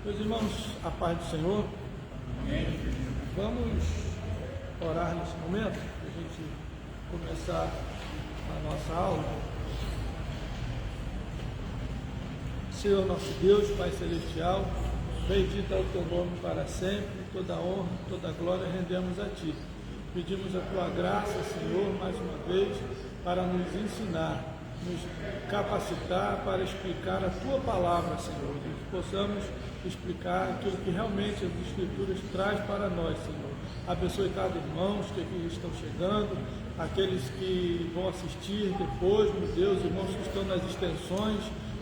Meus irmãos, a paz do Senhor. Vamos orar nesse momento, para a gente começar a nossa aula. Senhor nosso Deus, Pai Celestial, bendito é o Teu nome para sempre, toda honra, toda glória rendemos a Ti. Pedimos a Tua graça, Senhor, mais uma vez, para nos ensinar, nos capacitar para explicar a Tua palavra, Senhor, que possamos explicar aquilo que realmente as Escrituras traz para nós, Senhor. Abençoe cada irmão que aqui estão chegando, aqueles que vão assistir depois, meu Deus, irmãos que estão nas extensões.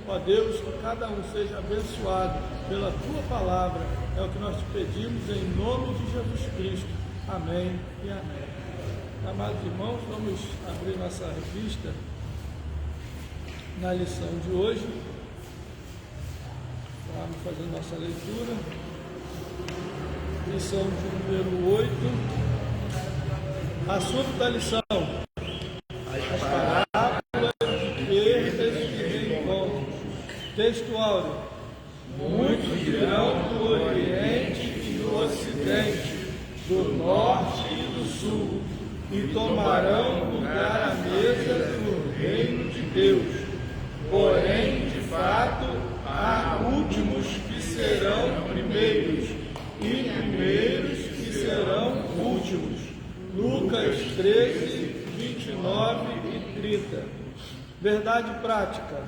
Ó Deus, que cada um seja abençoado pela Tua palavra, é o que nós te pedimos em nome de Jesus Cristo. Amém e amém. Amados irmãos, vamos abrir nossa revista na lição de hoje. Vamos fazer nossa leitura. Lição de número 8. Assunto da lição: as parábolas de perdas e reencontros. Texto áureo: muitos virão do Oriente e do Ocidente, do Norte e do Sul, e tomarão lugar à mesa do reino de Deus. Porém, de fato, há últimos que serão primeiros, e primeiros que serão últimos. Lucas 13, 29 e 30. Verdade prática: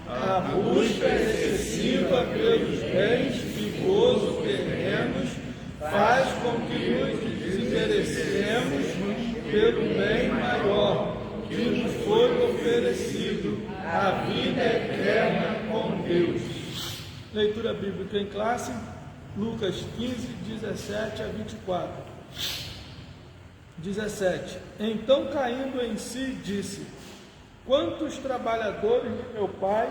a busca excessiva pelos bens e gozo terrenos faz com que nos desinteressemos pelo bem maior que nos foi oferecido, a vida eterna com Deus. Leitura bíblica em classe, Lucas 15, 17 a 24. 17. Então, caindo em si, disse: quantos trabalhadores de meu pai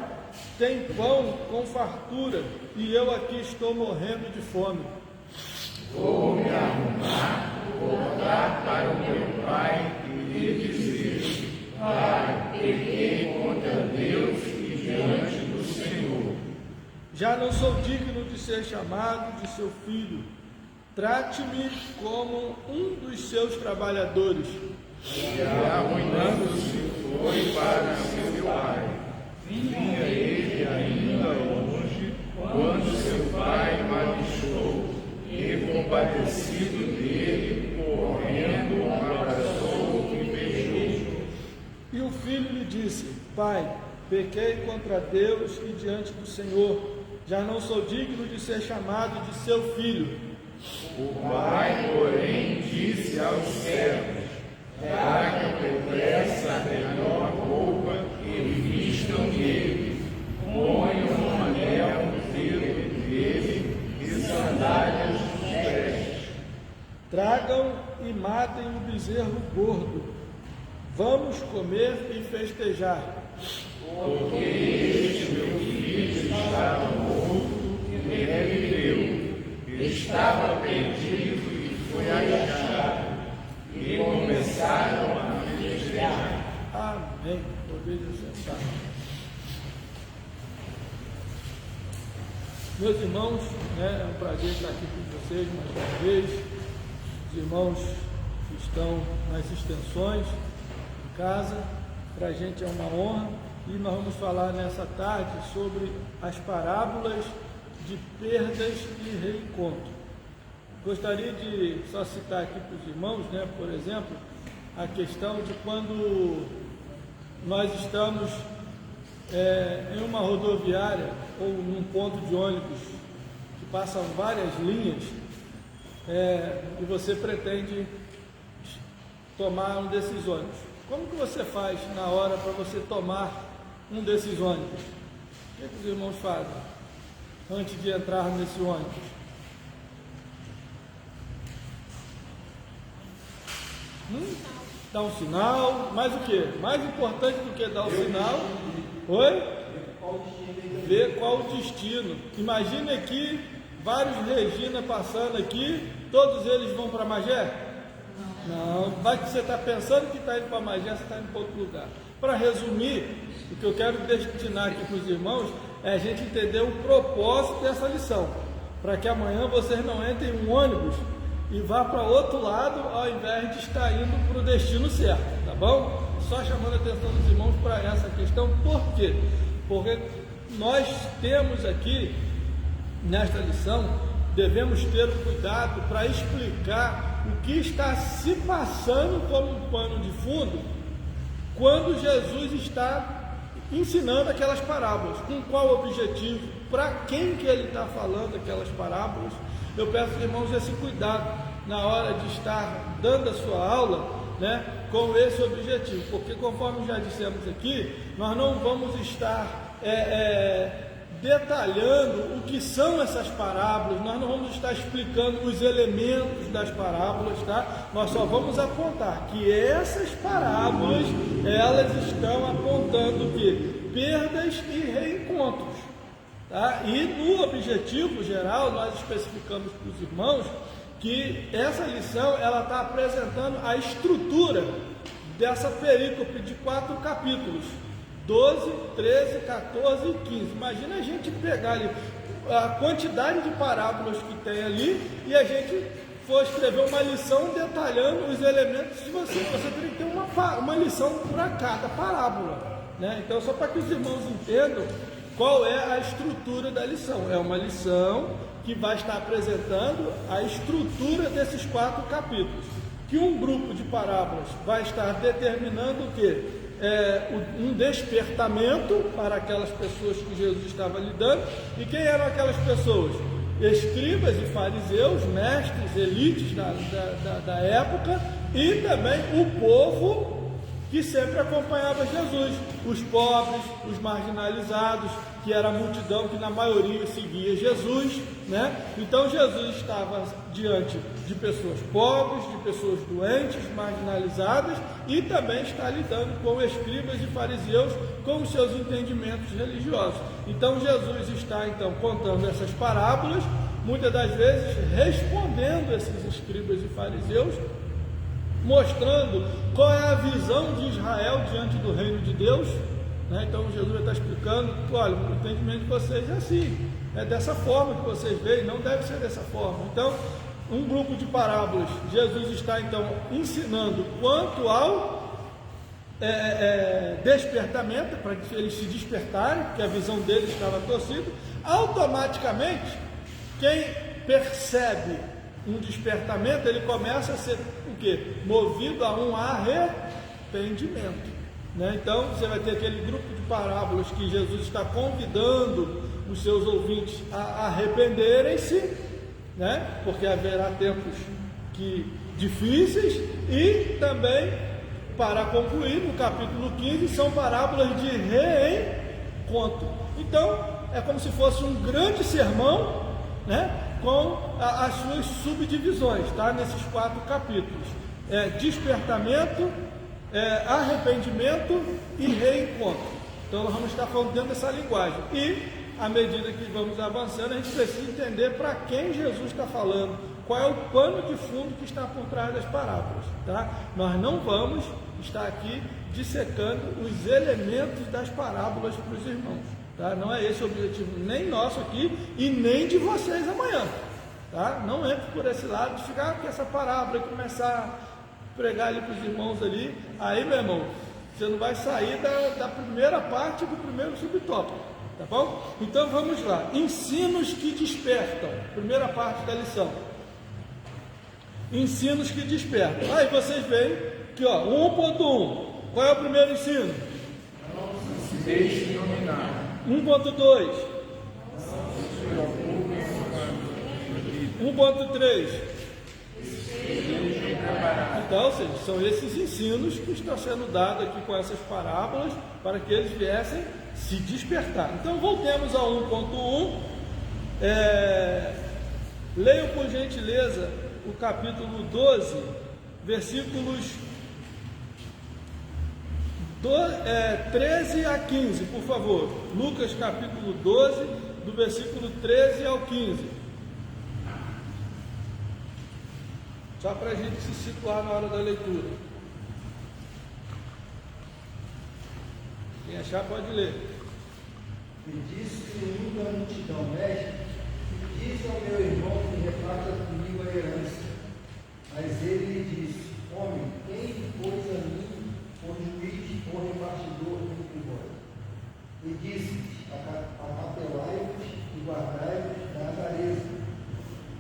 têm pão com fartura, e eu aqui estou morrendo de fome. Vou me arrumar, voltar para o meu pai e lhe dizer: Pai, pequei contra Deus e diante do Senhor. Já não sou digno de ser chamado de seu filho. Trate-me como um dos seus trabalhadores. E arruinando-se foi para seu pai. Vinha ele ainda longe, quando seu pai o avistou, e compadecido dele, correndo, abraçou e beijou. E o filho lhe disse: Pai, pequei contra Deus e diante do Senhor. Já não sou digno de ser chamado de seu filho. O pai, porém, disse aos servos: tragam depressa a melhor roupa e vistam nele, ponham um anel no dedo dele e sandálias nos pés. Tragam e matem o bezerro gordo. Vamos comer e festejar. Porque este meu filho estava morto e reviveu, estava perdido e foi achado, e começaram a festejar. Amém. Podem sentar. Meus irmãos, é um prazer estar aqui com vocês mais uma vez. Os irmãos que estão nas extensões em casa, para a gente é uma honra. E nós vamos falar nessa tarde sobre as parábolas de perdas e reencontro. Gostaria de só citar aqui para os irmãos, por exemplo, a questão de quando nós estamos em uma rodoviária ou num ponto de ônibus que passam várias linhas e você pretende tomar um desses ônibus. Como que você faz na hora para você tomar um desses ônibus? O que os irmãos fazem antes de entrar nesse ônibus? Dá um sinal, mas o que? Mais importante do que dar o sinal, ver qual o destino. Imagine aqui, vários Regina passando aqui, todos eles vão para Magé? Não, vai que você está pensando que está indo para Magé, você está indo para outro lugar. para resumir, o que eu quero destinar aqui para os irmãos é a gente entender o propósito dessa lição, para que amanhã vocês não entrem em um ônibus e vá para outro lado, ao invés de estar indo para o destino certo, tá bom? Só chamando a atenção dos irmãos para essa questão. Por quê? Porque nós temos aqui, nesta lição, devemos ter o cuidado para explicar o que está se passando como um pano de fundo quando Jesus está ensinando aquelas parábolas. Com qual objetivo? Para quem que ele está falando aquelas parábolas? Eu peço aos irmãos esse cuidado na hora de estar dando a sua aula, né, com esse objetivo, porque conforme já dissemos aqui, nós não vamos estar detalhando o que são essas parábolas, nós não vamos estar explicando os elementos das parábolas, tá? Nós só vamos apontar que essas parábolas, elas estão apontando que perdas e reencontros, tá? E no objetivo geral, nós especificamos para os irmãos que essa lição, ela está apresentando a estrutura dessa perícope de 4 capítulos, 12, 13, 14 e 15. Imagina a gente pegar ali a quantidade de parábolas que tem ali e a gente for escrever uma lição detalhando os elementos de você teria que ter uma lição para cada parábola, né? Então, só para que os irmãos entendam qual é a estrutura da lição. É uma lição que vai estar apresentando a estrutura desses 4 capítulos, que um grupo de parábolas vai estar determinando o quê? Um despertamento para aquelas pessoas que Jesus estava lidando. E quem eram aquelas pessoas? Escribas e fariseus, mestres, elites da época, e também o povo que sempre acompanhava Jesus, os pobres, os marginalizados, que era a multidão que na maioria seguia Jesus, né? Então Jesus estava diante de pessoas pobres, de pessoas doentes, marginalizadas, e também está lidando com escribas e fariseus com os seus entendimentos religiosos. Então Jesus está contando essas parábolas, muitas das vezes respondendo esses escribas e fariseus, mostrando qual é a visão de Israel diante do reino de Deus, né? Então Jesus está explicando: olha, o entendimento de vocês é assim, é dessa forma que vocês veem, não deve ser dessa forma. Então, um grupo de parábolas, Jesus está ensinando quanto ao despertamento, para que eles se despertarem, porque a visão deles estava torcida. Automaticamente, quem percebe um despertamento, ele começa a ser o quê? Movido a um arrependimento, né? Então você vai ter aquele grupo de parábolas que Jesus está convidando os seus ouvintes a arrependerem-se, né? Porque haverá tempos difíceis. E também, para concluir, no capítulo 15, são parábolas de reencontro. Então é como se fosse um grande sermão, né, com as suas subdivisões, tá? Nesses 4 capítulos: despertamento, arrependimento e reencontro. Então nós vamos estar falando dentro dessa linguagem, e à medida que vamos avançando, a gente precisa entender para quem Jesus está falando, qual é o pano de fundo que está por trás das parábolas, tá? Nós não vamos estar aqui dissecando os elementos das parábolas para os irmãos, tá? Não é esse o objetivo nem nosso aqui e nem de vocês amanhã, tá? Não entre por esse lado de ficar com essa parábola e começar a pregar ali para os irmãos ali. Aí, meu irmão, você não vai sair da primeira parte do primeiro subtópico, tá bom? Então vamos lá: ensinos que despertam, primeira parte da lição. Ensinos que despertam. Aí vocês veem que, ó, 1.1, qual é o primeiro ensino? Não se deixe dominar. 1.2, 1.3. Então, ou seja, são esses ensinos que estão sendo dados aqui com essas parábolas, para que eles viessem se despertar. Então voltemos ao 1.1. Leiam por gentileza o capítulo 12, versículos 13 a 15, por favor. Lucas capítulo 12, do versículo 13 ao 15. Só para a gente se situar na hora da leitura. Quem achar pode ler. E disse-lhe muita multidão: Mestre, diz ao meu irmão que reparta comigo a herança. Mas ele lhe disse: Homem, quem pôs a mim por juiz ou repartidor entre vós? E disse-lhes: Acautelai-vos e guardai-vos da avareza,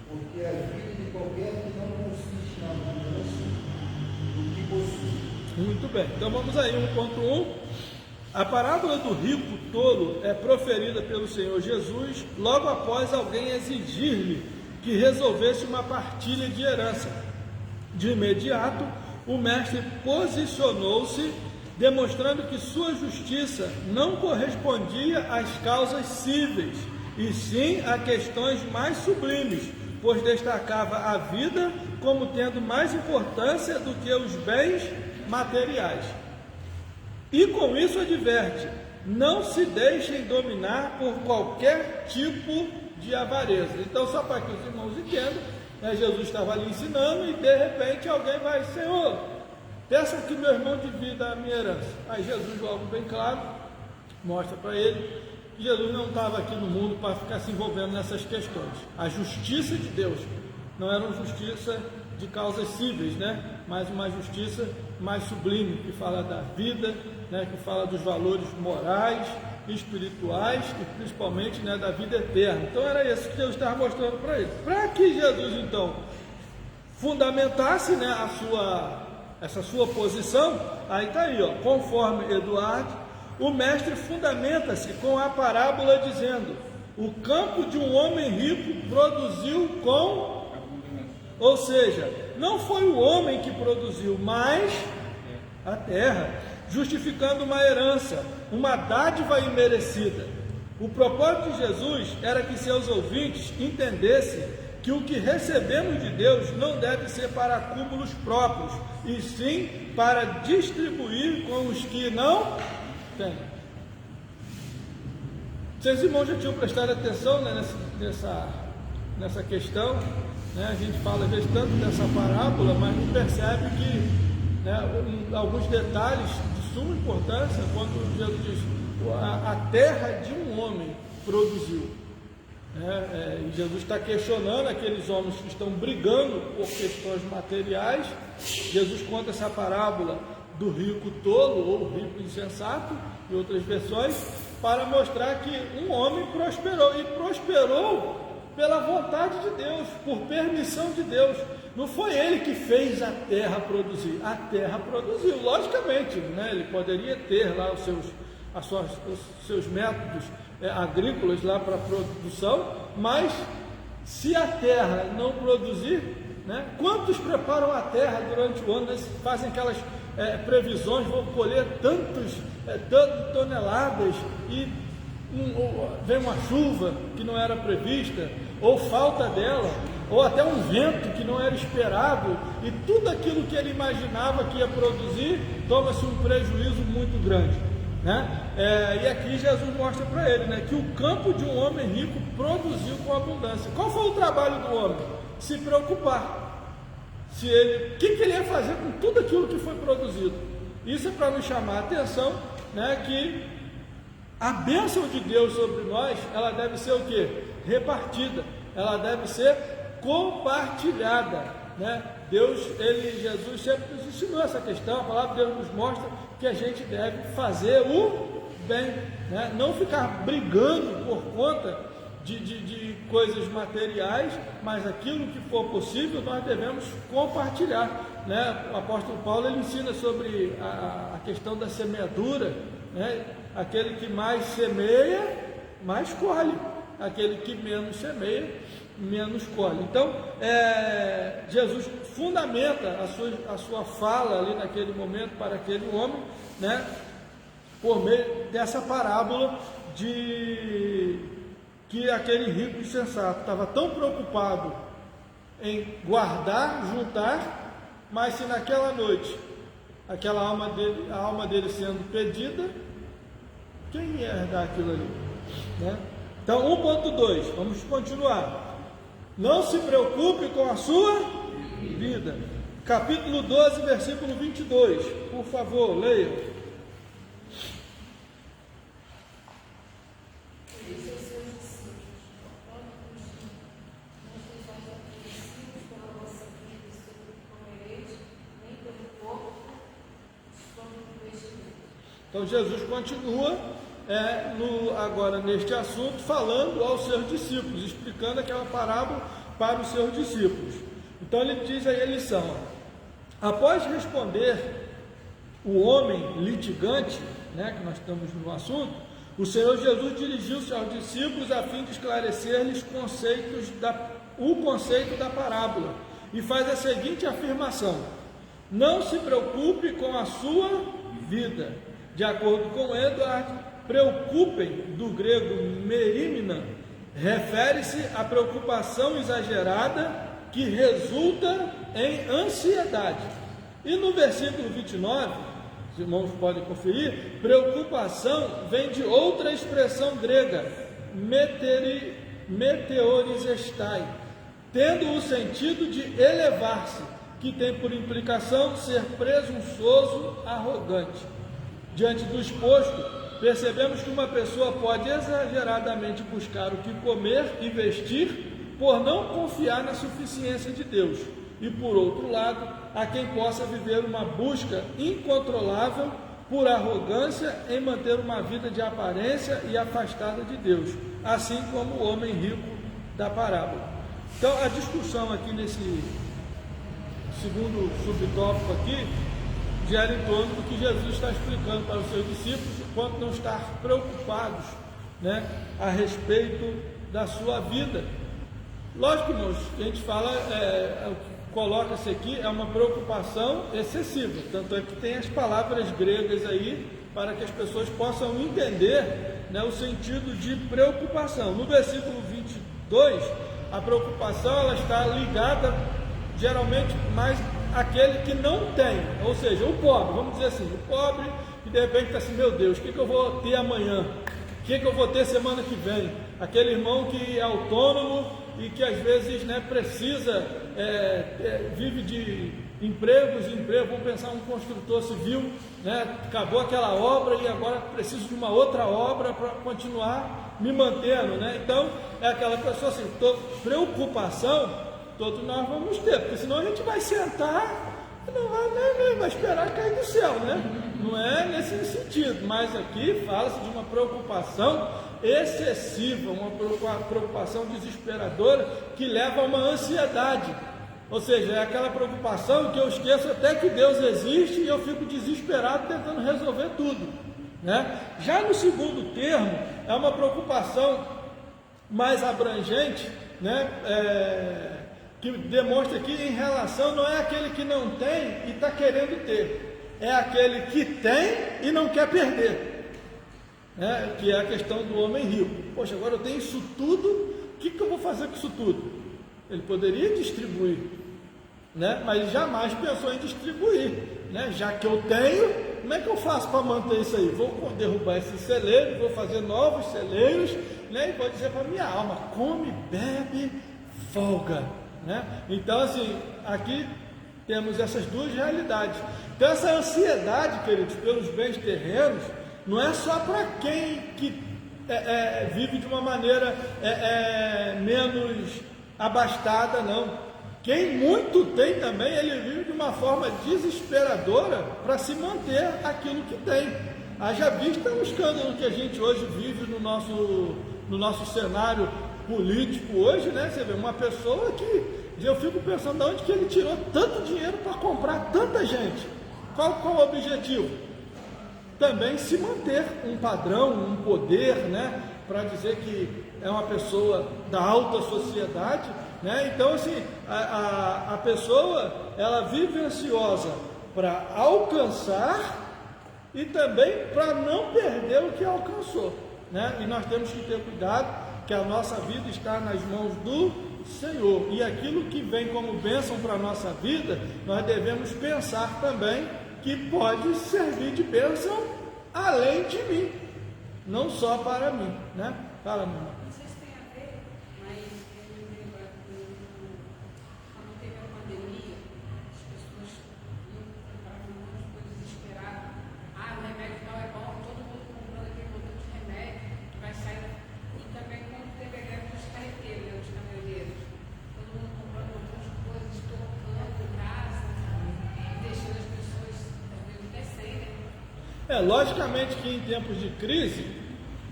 porque a vida de qualquer que não consiste na abundância do que possui. Muito bem, então vamos aí, 1.1. A parábola do rico tolo é proferida pelo Senhor Jesus logo após alguém exigir-lhe que resolvesse uma partilha de herança. De imediato, o mestre posicionou-se, demonstrando que sua justiça não correspondia às causas cíveis, e sim a questões mais sublimes, pois destacava a vida como tendo mais importância do que os bens materiais. E com isso adverte: não se deixem dominar por qualquer tipo de avareza. Então, só para que os irmãos entendam, Jesus estava ali ensinando e de repente alguém vai: Senhor, peça que meu irmão divida a minha herança. Aí Jesus, logo bem claro, mostra para ele que Jesus não estava aqui no mundo para ficar se envolvendo nessas questões. A justiça de Deus não era uma justiça de causas cíveis, mas uma justiça mais sublime, que fala da vida, que fala dos valores morais, espirituais e principalmente da vida eterna. Então era isso que Deus estava mostrando para ele. Para que Jesus então fundamentasse essa sua posição, aí está aí, conforme Eduardo, o mestre fundamenta-se com a parábola dizendo: o campo de um homem rico produziu com... Ou seja, não foi o homem que produziu, mas a terra, justificando uma herança, uma dádiva imerecida. O propósito de Jesus era que seus ouvintes entendessem que o que recebemos de Deus não deve ser para acúmulos próprios, e sim para distribuir com os que não têm. Vocês irmãos já tinham prestado atenção nessa questão? A gente fala às vezes tanto dessa parábola, mas não percebe que alguns detalhes de suma importância, quando Jesus diz: a terra de um homem produziu. E Jesus está questionando aqueles homens que estão brigando por questões materiais. Jesus conta essa parábola do rico tolo ou rico insensato, em outras versões, para mostrar que um homem prosperou, e prosperou pela vontade de Deus, por permissão de Deus. Não foi ele que fez a terra produzir, a terra produziu, logicamente, ele poderia ter lá os seus métodos agrícolas lá para produção, mas se a terra não produzir, quantos preparam a terra durante o ano, fazem aquelas previsões, vão colher tantas toneladas e vem uma chuva que não era prevista, ou falta dela, ou até um vento que não era esperado, e tudo aquilo que ele imaginava que ia produzir, toma-se um prejuízo muito grande, e aqui Jesus mostra para ele, que o campo de um homem rico produziu com abundância. Qual foi o trabalho do homem? Se preocupar, o que ele ia fazer com tudo aquilo que foi produzido. Isso é para nos chamar a atenção, que a bênção de Deus sobre nós, ela deve ser o quê? Repartida, ela deve ser compartilhada, Jesus sempre nos ensinou essa questão. A palavra de Deus nos mostra que a gente deve fazer o bem, não ficar brigando por conta de coisas materiais, mas aquilo que for possível nós devemos compartilhar, O apóstolo Paulo ele ensina sobre a questão da semeadura, Aquele que mais semeia, mais colhe. Aquele que menos semeia, menos colhe. Então, Jesus fundamenta a sua fala ali naquele momento para aquele homem, por meio dessa parábola de que aquele rico insensato estava tão preocupado em guardar, juntar, mas se naquela noite a alma dele sendo pedida, quem ia herdar aquilo ali? Então, 1.2, vamos continuar. Não se preocupe com a sua vida. Capítulo 12, versículo 22. Por favor, leia. Então Jesus continua agora neste assunto, falando aos seus discípulos, explicando aquela parábola para os seus discípulos. Então ele diz aí a lição: após responder o homem litigante, que nós estamos no assunto, o Senhor Jesus dirigiu-se aos discípulos a fim de esclarecer-lhes o conceito da parábola, e faz a seguinte afirmação: não se preocupe com a sua vida. De acordo com Edward, preocupem, do grego merimna, refere-se à preocupação exagerada que resulta em ansiedade. E no versículo 29, os irmãos podem conferir, preocupação vem de outra expressão grega, meteorizestai, tendo o sentido de elevar-se, que tem por implicação ser presunçoso, arrogante. Diante do exposto, percebemos que uma pessoa pode exageradamente buscar o que comer e vestir por não confiar na suficiência de Deus. E por outro lado, há quem possa viver uma busca incontrolável por arrogância em manter uma vida de aparência e afastada de Deus, assim como o homem rico da parábola. Então, a discussão aqui nesse segundo subtópico aqui gira em torno do que Jesus está explicando para os seus discípulos, quanto não estar preocupados, a respeito da sua vida. Lógico, irmãos, que a gente fala, coloca-se aqui, é uma preocupação excessiva, tanto é que tem as palavras gregas aí, para que as pessoas possam entender, o sentido de preocupação. No versículo 22, a preocupação ela está ligada, geralmente, mais àquele que não tem, ou seja, o pobre, vamos dizer assim, o pobre que de repente está assim, meu Deus, o que eu vou ter amanhã? O que eu vou ter semana que vem? Aquele irmão que é autônomo e que às vezes precisa, vive de empregos em emprego. Vamos pensar um construtor civil, acabou aquela obra e agora preciso de uma outra obra para continuar me mantendo, Então, é aquela pessoa assim, preocupação, todos nós vamos ter, porque senão a gente vai sentar e não vai esperar cair do céu, Não é nesse sentido, mas aqui fala-se de uma preocupação excessiva, uma preocupação desesperadora que leva a uma ansiedade, ou seja, é aquela preocupação que eu esqueço até que Deus existe e eu fico desesperado tentando resolver tudo, Já no segundo termo, é uma preocupação mais abrangente, que demonstra que em relação, não é aquele que não tem e está querendo ter, é aquele que tem e não quer perder, que é a questão do homem rico. Poxa, agora eu tenho isso tudo, o que eu vou fazer com isso tudo? Ele poderia distribuir, mas jamais pensou em distribuir, já que eu tenho, como é que eu faço para manter isso aí? Vou derrubar esse celeiro, vou fazer novos celeiros, e vou dizer para minha alma, come, bebe, folga, Então, assim, aqui temos essas duas realidades. Então, essa ansiedade, queridos, pelos bens terrenos, não é só para quem que vive de uma maneira menos abastada, não. Quem muito tem também, ele vive de uma forma desesperadora para se manter aquilo que tem. Haja vista o escândalo que a gente hoje vive no nosso cenário político hoje, Você vê uma pessoa que eu fico pensando de onde que ele tirou tanto dinheiro para comprar tanta gente. Qual o objetivo? Também se manter um padrão, um poder, para dizer que é uma pessoa da alta sociedade, Então, assim, a pessoa, ela vive ansiosa para alcançar e também para não perder o que alcançou, E nós temos que ter cuidado, que a nossa vida está nas mãos do Senhor, e aquilo que vem como bênção para a nossa vida, nós devemos pensar também que pode servir de bênção além de mim, não só para mim, Fala, meu irmão. Não sei se tem a ver, mas eu me lembro quando teve a pandemia, as pessoas iam comprar um monte de coisa desesperada. O remédio não é bom, todo mundo comprando aquele montão de remédio que vai sair. E também quando teve a greve dos carreteiros, dos caminhoneiros, todo mundo comprando um monte de coisas, estocando em casa, deixando as pessoas às vezes até sem, Logicamente que em tempos de crise,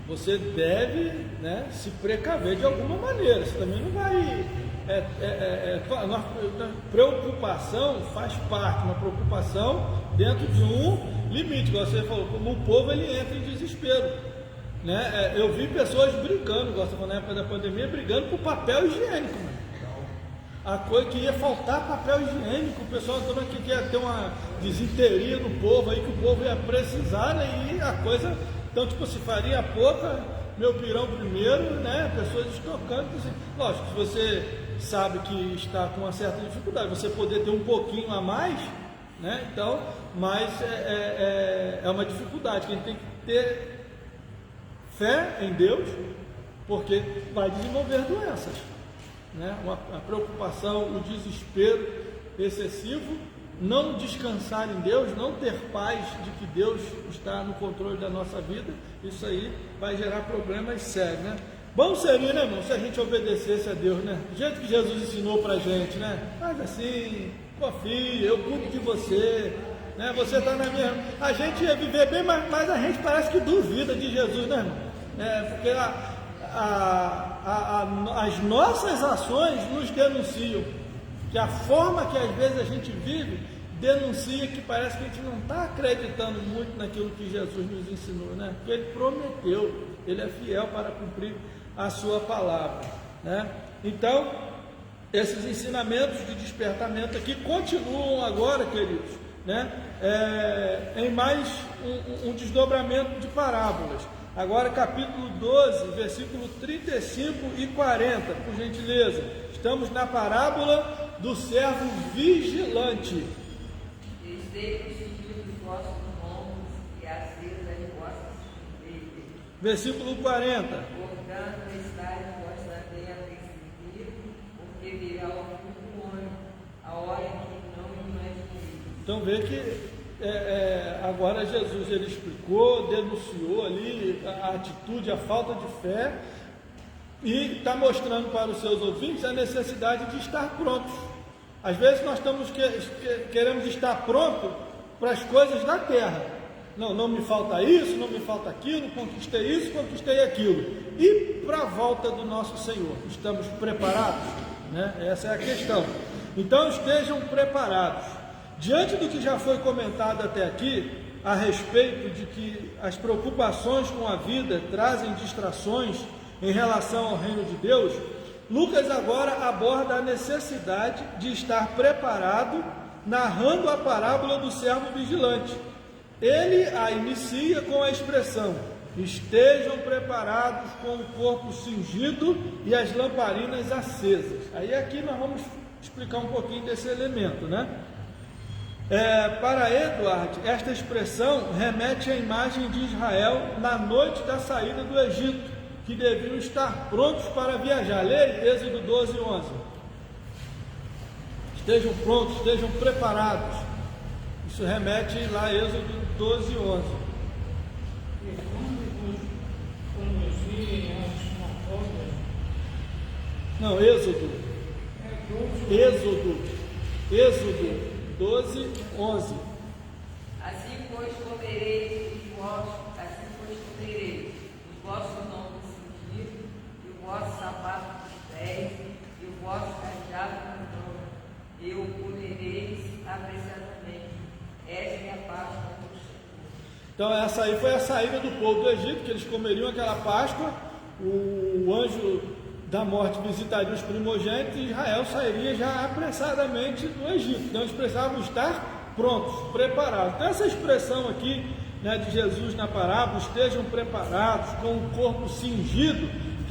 você deve, né, se precaver de alguma maneira. Você também não vai... preocupação faz parte, uma preocupação dentro de um limite. Igual você falou, como o povo ele entra em desespero, né? Eu vi pessoas brigando, igual você falou na época da pandemia, brigando por papel higiênico, mano. A coisa que ia faltar papel higiênico, o pessoal então aqui quer ter uma desinteria no povo aí, que o povo ia precisar, né? E a coisa, então tipo, se faria pouca, meu pirão primeiro, né? Pessoas estocando, assim. Lógico, se você sabe que está com uma certa dificuldade, você poder ter um pouquinho a mais, né? Então, mas é uma dificuldade que a gente tem que ter fé em Deus, porque vai desenvolver doenças, né? A preocupação, o desespero excessivo, não descansar em Deus, não ter paz de que Deus está no controle da nossa vida, isso aí vai gerar problemas sérios, né? Bom seria, né, irmão, se a gente obedecesse a Deus, né? Do jeito que Jesus ensinou pra gente, né? Faz assim, confia, eu cuido de você, né? Você está na minha... A gente ia viver bem, mas a gente parece que duvida de Jesus, né, irmão? Porque as nossas ações nos denunciam, que a forma que às vezes a gente vive denuncia que parece que a gente não está acreditando muito naquilo que Jesus nos ensinou, né? Porque Ele prometeu, Ele é fiel para cumprir a sua palavra, né? Então, esses ensinamentos de despertamento aqui continuam agora, queridos, né? Em mais um desdobramento de parábolas. Agora capítulo 12, versículo 35 e 40, por gentileza. Estamos na parábola do servo vigilante. Estei constituído os vossos ombros e acesa de vossas orelhas. Versículo 40. Portanto, estai vós também apercebidos, porque virá o fim do homem, a hora que não imagineis. Então vê que agora Jesus ele explicou, denunciou ali a atitude, a falta de fé, e está mostrando para os seus ouvintes a necessidade de estar prontos. Às vezes nós queremos estar pronto para as coisas da terra. Não me falta isso, não me falta aquilo, conquistei isso, conquistei aquilo. E para a volta do nosso Senhor, estamos preparados? Né? Essa é a questão. Então estejam preparados. Diante do que já foi comentado até aqui, a respeito de que as preocupações com a vida trazem distrações em relação ao reino de Deus, Lucas agora aborda a necessidade de estar preparado, narrando a parábola do servo vigilante. Ele a inicia com a expressão: estejam preparados com o corpo cingido e as lamparinas acesas. Aí aqui nós vamos explicar um pouquinho desse elemento, né? Para Edward, esta expressão remete à imagem de Israel na noite da saída do Egito, que deviam estar prontos para viajar. Leia Êxodo 12, 11. Estejam prontos, estejam preparados. Isso remete lá a Êxodo 12, 11. Não, Êxodo 12, 11. Assim pois comereis os vossos ombros cingidos, e o vosso sapato dos pés, e o vosso cajado na mão, e o comereis apressadamente. Esta é a Páscoa do Senhor. Então essa aí foi a saída do povo do Egito, que eles comeriam aquela Páscoa, o anjo da morte visitaria os primogênitos e Israel sairia já apressadamente do Egito. Então eles precisavam estar prontos, preparados. Então essa expressão aqui, né, de Jesus na parábola, estejam preparados com o corpo cingido,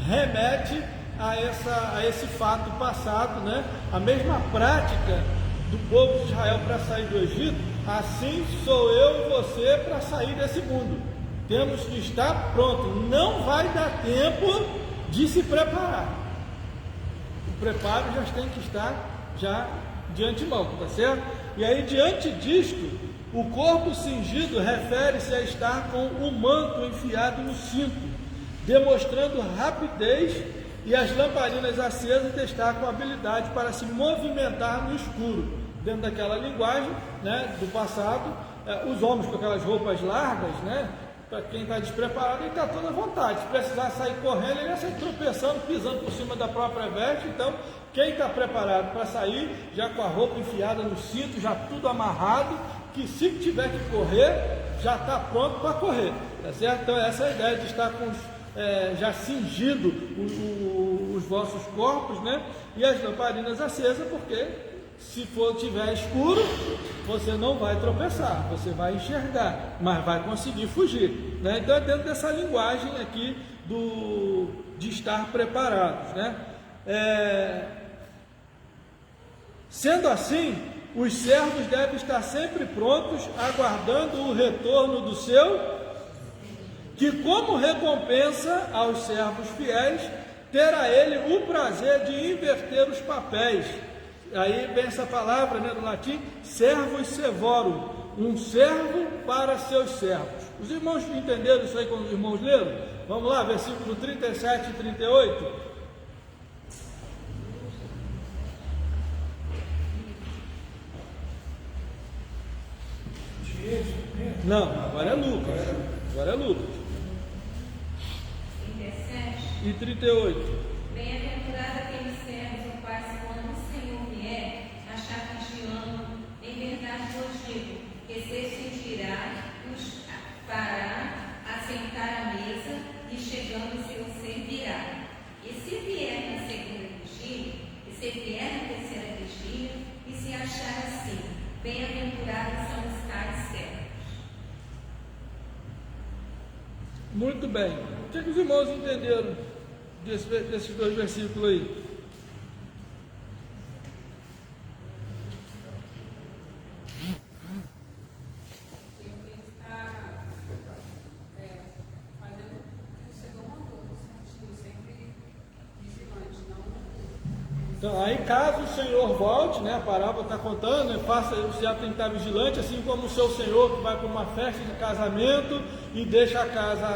remete a esse fato passado, né? A mesma prática do povo de Israel para sair do Egito, assim sou eu e você para sair desse mundo. Temos que estar pronto, não vai dar tempo de se preparar. O preparo já tem que estar já de antemão, tá certo? E aí, diante disto, o corpo cingido refere-se a estar com o manto enfiado no cinto, demonstrando rapidez, e as lamparinas acesas de estar com habilidade para se movimentar no escuro, dentro daquela linguagem, né, do passado, os homens com aquelas roupas largas, né? Para quem está despreparado, ele está todo à vontade. Se precisar sair correndo, ele vai sair tropeçando, pisando por cima da própria veste. Então, quem está preparado para sair, já com a roupa enfiada no cinto, já tudo amarrado, que se tiver que correr, já está pronto para correr, tá certo? Então, essa é a ideia de estar com já cingido os vossos corpos, né? E as lamparinas acesas, porque se tiver escuro, você não vai tropeçar, você vai enxergar, mas vai conseguir fugir, né? Então é dentro dessa linguagem aqui de estar preparados, né? Sendo assim, os servos devem estar sempre prontos, aguardando o retorno do seu, que como recompensa aos servos fiéis, terá ele o prazer de inverter os papéis. Aí vem essa palavra, né, do latim, servus servorum, um servo para seus servos. Os irmãos entenderam isso aí quando os irmãos leram? Vamos lá, versículo 37 e 38. Não, agora é Lucas. Agora é Lucas. 37. E 38. Bem-aventurado aqueles servos, o quais, quando o Senhor vier, achar vigiando, em verdade vos digo, que se sentirá, os fará assentar à mesa, e chegando o seu servirá. E se vier na segunda vigília, e se vier na terceira vigília, e se achar assim, bem-aventurados são os tais servos. Muito bem. O que os irmãos entenderam desses dois versículos aí? Ele está fazendo o que o Senhor mandou, no sentido sempre vigilante, não. Então, aí caso o Senhor volte, né, a parábola está contando, né, o servo tem que estar vigilante, assim como o seu Senhor que vai para uma festa de casamento e deixa a casa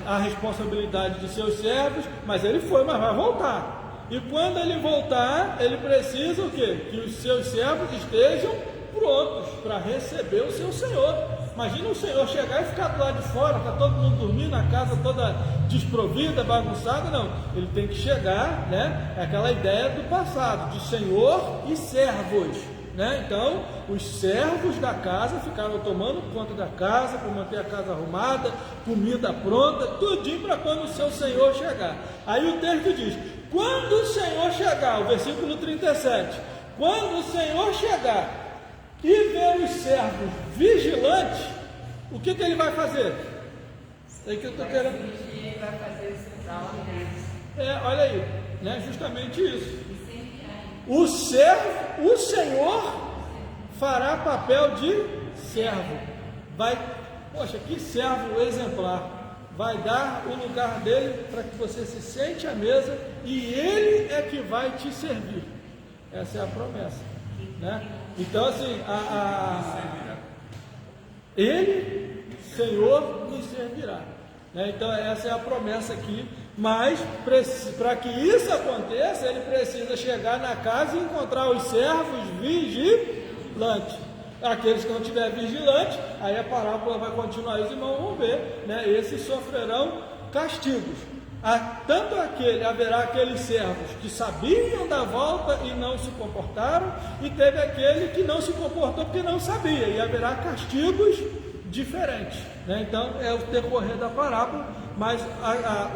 a responsabilidade de seus servos, mas ele foi, mas vai voltar. E quando ele voltar, ele precisa o quê? Que os seus servos estejam prontos para receber o seu Senhor. Imagina o Senhor chegar e ficar do lado de fora, está todo mundo dormindo, a casa toda desprovida, bagunçada. Não, ele tem que chegar, né? É aquela ideia do passado, de Senhor e servos, né? Então, os servos da casa ficaram tomando conta da casa, para manter a casa arrumada, comida pronta, tudinho para quando o seu Senhor chegar. Aí o texto diz, quando o Senhor chegar, o versículo 37, quando o Senhor chegar e ver os servos vigilantes, o que ele vai fazer? É que eu estou querendo. Ele vai fazer sentar uma mesa. Olha aí, né? Justamente isso. O Senhor fará papel de servo. Poxa, que servo exemplar. Vai dar o lugar dele para que você se sente à mesa e ele é que vai te servir. Essa é a promessa, né? Então assim, ele, Senhor, nos servirá, né? Então essa é a promessa aqui. Mas para que isso aconteça, ele precisa chegar na casa e encontrar os servos vigilantes. Aqueles que não tiver vigilante, aí a parábola vai continuar, os irmãos vão ver, né? Esses sofrerão castigos. Haverá aqueles servos que sabiam da volta e não se comportaram, e teve aquele que não se comportou porque não sabia, e haverá castigos diferentes, né? Então é o decorrer da parábola, mas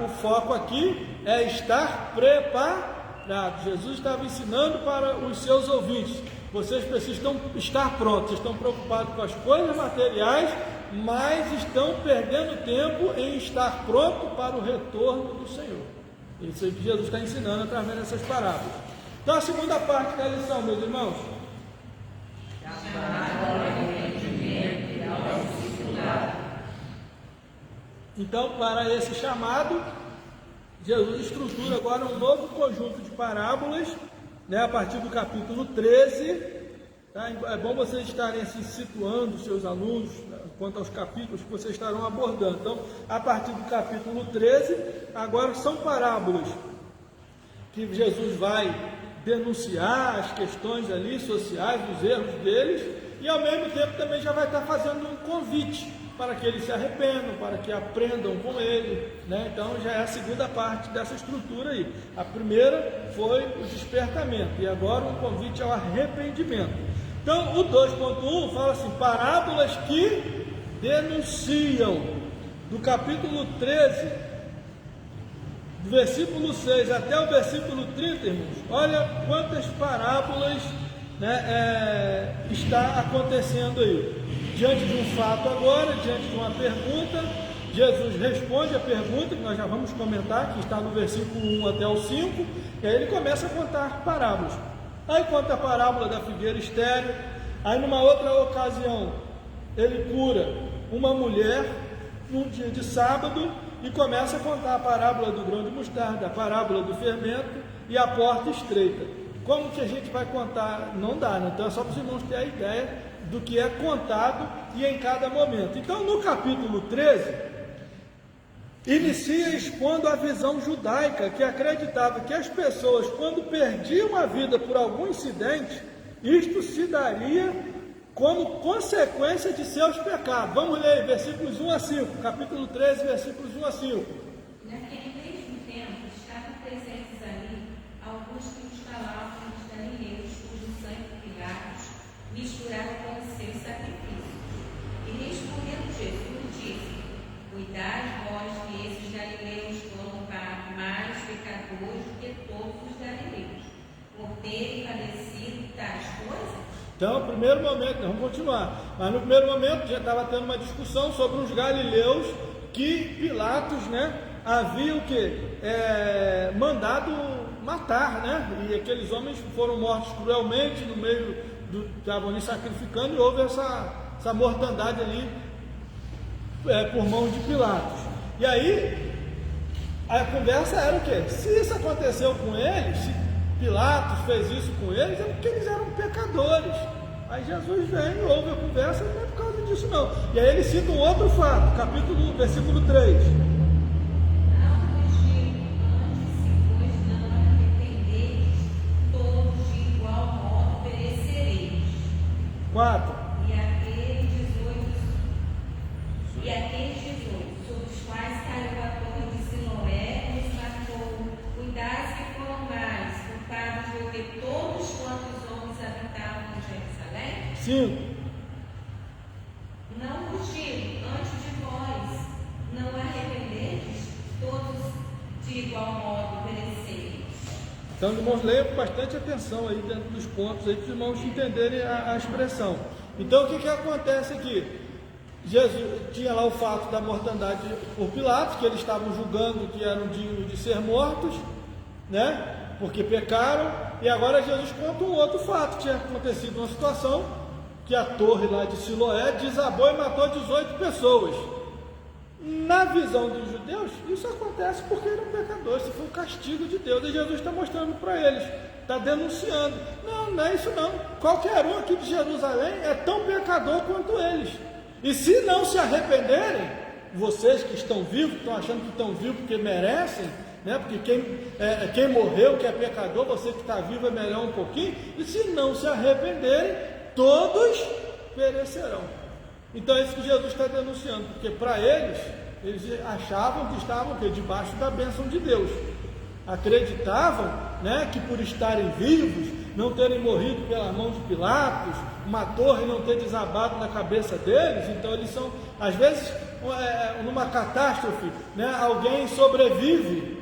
o foco aqui é estar preparado. Jesus estava ensinando para os seus ouvintes: vocês precisam estar prontos, vocês estão preocupados com as coisas materiais, mas estão perdendo tempo em estar pronto para o retorno do Senhor. Isso é que Jesus está ensinando através dessas parábolas. Então a segunda parte da lição, meus irmãos. Então, para esse chamado, Jesus estrutura agora um novo conjunto de parábolas, né, a partir do capítulo 13. Tá? É bom vocês estarem assim, situando seus alunos, né, quanto aos capítulos que vocês estarão abordando. Então, a partir do capítulo 13, agora são parábolas que Jesus vai denunciar as questões ali sociais, os erros deles, e ao mesmo tempo também já vai estar fazendo um convite para que eles se arrependam, para que aprendam com ele, né? Então já é a segunda parte dessa estrutura aí. A primeira foi o despertamento, e agora um convite ao arrependimento. Então o 2.1 fala assim, parábolas que denunciam. Do capítulo 13, do versículo 6 até o versículo 30, irmãos, olha quantas parábolas, né, está acontecendo aí. Diante de um fato agora, diante de uma pergunta, Jesus responde a pergunta, que nós já vamos comentar, que está no versículo 1 até o 5, e aí ele começa a contar parábolas. Aí conta a parábola da figueira estéril, aí numa outra ocasião, ele cura uma mulher, num dia de sábado, e começa a contar a parábola do grão de mostarda, a parábola do fermento e a porta estreita. Como que a gente vai contar? Não dá, né? Então é só para os irmãos terem a ideia do que é contado e em cada momento. Então no capítulo 13, inicia expondo a visão judaica, que acreditava que as pessoas, quando perdiam a vida por algum incidente, isto se daria como consequência de seus pecados. Vamos ler versículos 1 a 5, capítulo 13, versículos 1 a 5. Naquele mesmo tempo, estavam presentes ali alguns que os falavam dos galileus, cujo sangue Pilatos misturava com os seus sacrifícios. E respondendo Jesus, disse: cuidai vós que esses galileus foram mais pecadores do que todos os galileus, por terem padecido tais coisas. Então, no primeiro momento, vamos continuar, mas no primeiro momento já estava tendo uma discussão sobre os galileus que Pilatos, né, havia o quê? Mandado matar, né? E aqueles homens foram mortos cruelmente no meio estavam ali sacrificando, e houve essa mortandade ali por mão de Pilatos. E aí a conversa era o quê? Se isso aconteceu com eles, se Pilatos fez isso com eles, é porque eles eram pecadores. Aí Jesus vem e ouve a conversa, não é por causa disso não. E aí ele cita um outro fato, capítulo 1, versículo 3. E aqueles 18, sobre os quais caiu a torre de Siloé, os matou. Cuidais que foram mais, culpados de ouvir todos quantos homens habitavam em Jerusalém? 5. Não vos digo, antes de vós, não arrependeis, todos de igual modo perecereis. Então, irmãos, leiam com bastante atenção aí dentro dos pontos, aí, para os irmãos entenderem a expressão. Então, o que acontece aqui? Jesus tinha lá o fato da mortandade por Pilatos, que eles estavam julgando que eram dignos de ser mortos, né? Porque pecaram, e agora Jesus conta um outro fato. Tinha acontecido uma situação que a torre lá de Siloé desabou e matou 18 pessoas. Na visão dos judeus, isso acontece porque eram pecadores, isso foi um castigo de Deus, e Jesus está mostrando para eles, está denunciando. Não é isso não. Qualquer um aqui de Jerusalém é tão pecador quanto eles. E se não se arrependerem, vocês que estão vivos, estão achando que estão vivos porque merecem, né? Porque quem morreu, que é pecador, você que está vivo é melhor um pouquinho, e se não se arrependerem, todos perecerão. Então é isso que Jesus está denunciando, porque para eles achavam que estavam debaixo da bênção de Deus, acreditavam, né, que por estarem vivos, não terem morrido pela mão de Pilatos, uma torre não ter desabado na cabeça deles, então eles são, às vezes, numa catástrofe, né, alguém sobrevive,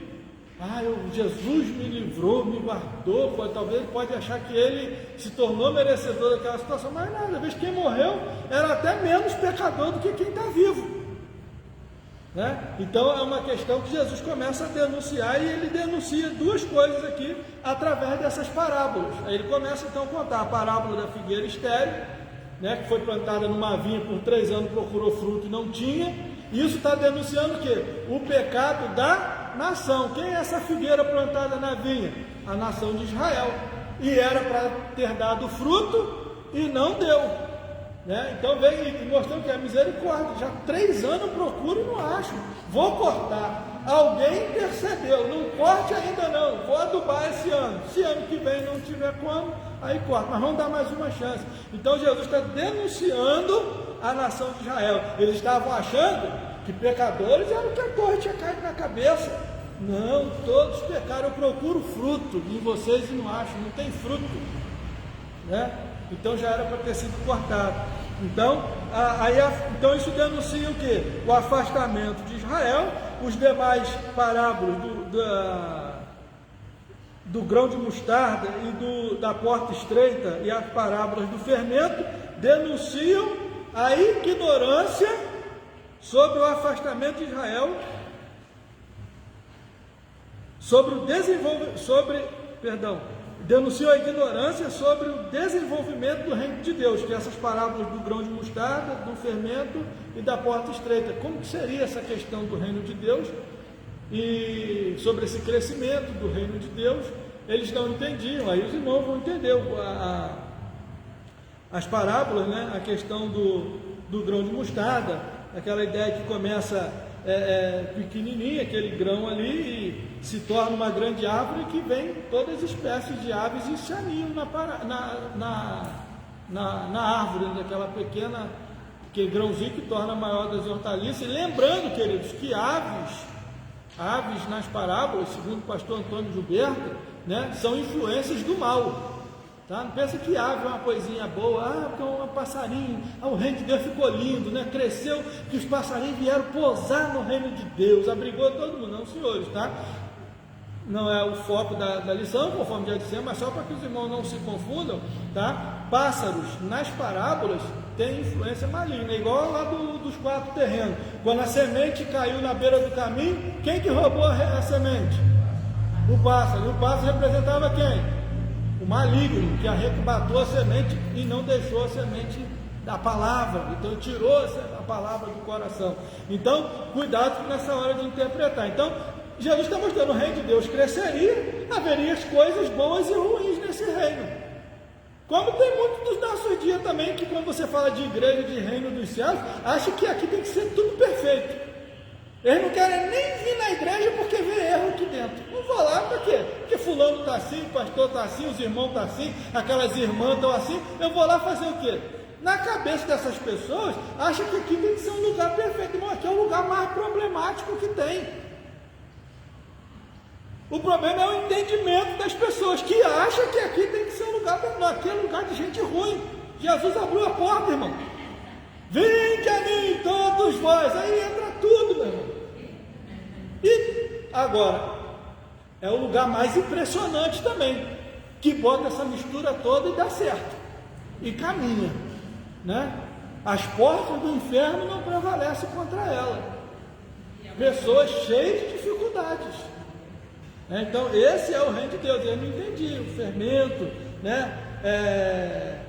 Jesus me livrou, me guardou, talvez ele pode achar que ele se tornou merecedor daquela situação, mas nada, vez quem morreu era até menos pecador do que quem está vivo, né? Então é uma questão que Jesus começa a denunciar, e ele denuncia duas coisas aqui através dessas parábolas. Aí ele começa então a contar a parábola da figueira estéril, né, que foi plantada numa vinha por 3 anos, procurou fruto e não tinha. Isso está denunciando o quê? O pecado da nação. Quem é essa figueira plantada na vinha? A nação de Israel. E era para ter dado fruto e não deu, né? Então vem mostrando que é misericórdia. Já 3 anos procuro e não acho. Vou cortar. alguém intercedeu, não corte ainda não, vou adubar esse ano, se ano que vem não tiver como, aí corta, mas vamos dar mais uma chance. Então Jesus está denunciando a nação de Israel. Eles estavam achando que pecadores eram que a torre tinha caído na cabeça. Não, todos pecaram. Eu procuro fruto em vocês e não acho, não tem fruto, né? Então já era para ter sido cortado. Então, então isso denuncia o quê? O afastamento de Israel. Os demais parábolas do grão de mostarda e da porta estreita e as parábolas do fermento denunciam a ignorância sobre o afastamento de Israel, denunciam a ignorância sobre o desenvolvimento do reino de Deus, que é essas parábolas do grão de mostarda, do fermento e da porta estreita. Como que seria essa questão do reino de Deus e sobre esse crescimento do reino de Deus? Eles não entendiam. Aí os irmãos vão entender as parábolas, né? A questão do grão de mostarda, aquela ideia que começa pequenininha, aquele grão ali, e se torna uma grande árvore que vem todas as espécies de aves e se aninham na árvore, daquela pequena, aquele grãozinho que torna a maior das hortaliças. E lembrando, queridos, que aves nas parábolas, segundo o pastor Antônio Gilberto, né, são influências do mal. Tá? Não pensa que ave é uma coisinha boa, porque é um passarinho, o reino de Deus ficou lindo, né? Cresceu, que os passarinhos vieram pousar no reino de Deus, abrigou todo mundo. Não, senhores, tá? Não é o foco da lição, conforme já dissemos, mas só para que os irmãos não se confundam, tá? Pássaros nas parábolas têm influência maligna, igual lá dos 4 terrenos. Quando a semente caiu na beira do caminho, quem que roubou a semente? O pássaro. E o pássaro representava quem? O maligno, que arrebatou a semente e não deixou a semente da palavra, então tirou a palavra do coração. Então, cuidado nessa hora de interpretar. Então, Jesus está mostrando: o reino de Deus cresceria, haveria as coisas boas e ruins nesse reino. Como tem muito dos nossos dias também, que quando você fala de igreja, de reino dos céus, acha que aqui tem que ser tudo perfeito. Eles não querem nem vir na igreja porque vê erro aqui dentro. Não vou lá para quê? Porque fulano está assim, o pastor está assim, os irmãos estão assim, aquelas irmãs estão assim. Eu vou lá fazer o quê? Na cabeça dessas pessoas, acha que aqui tem que ser um lugar perfeito. Não, aqui é o lugar mais problemático que tem. O problema é o entendimento das pessoas que acham que aqui tem que ser um lugar, não, aqui é lugar de gente ruim. Jesus abriu a porta, irmão. Vinde a mim todos vós. Aí entra tudo, meu irmão. E agora, é o lugar mais impressionante também, que bota essa mistura toda e dá certo, e caminha, né? As portas do inferno não prevalecem contra ela. Pessoas cheias de dificuldades, né? Então esse é o reino de Deus. Eu não entendi o fermento, né?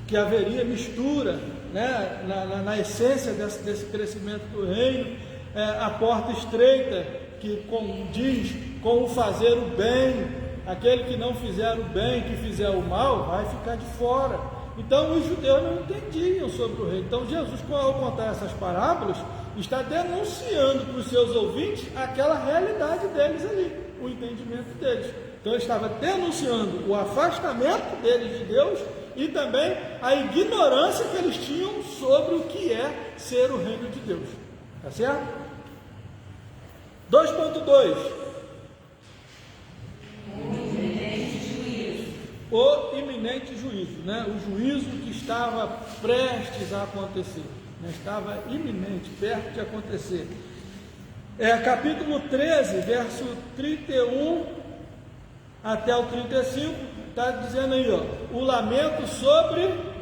Que haveria mistura, né? na essência desse crescimento do reino. A porta estreita, que diz com o fazer o bem, aquele que não fizer o bem, que fizer o mal, vai ficar de fora. Então os judeus não entendiam sobre o reino. Então Jesus, ao contar essas parábolas, está denunciando para os seus ouvintes aquela realidade deles ali, o entendimento deles. Então ele estava denunciando o afastamento deles de Deus e também a ignorância que eles tinham sobre o que é ser o reino de Deus. Tá certo? 2.2. O iminente juízo, né? O juízo que estava prestes a acontecer, né? Estava iminente, perto de acontecer. Capítulo 13, verso 31 até o 35, está dizendo aí, ó, o lamento sobre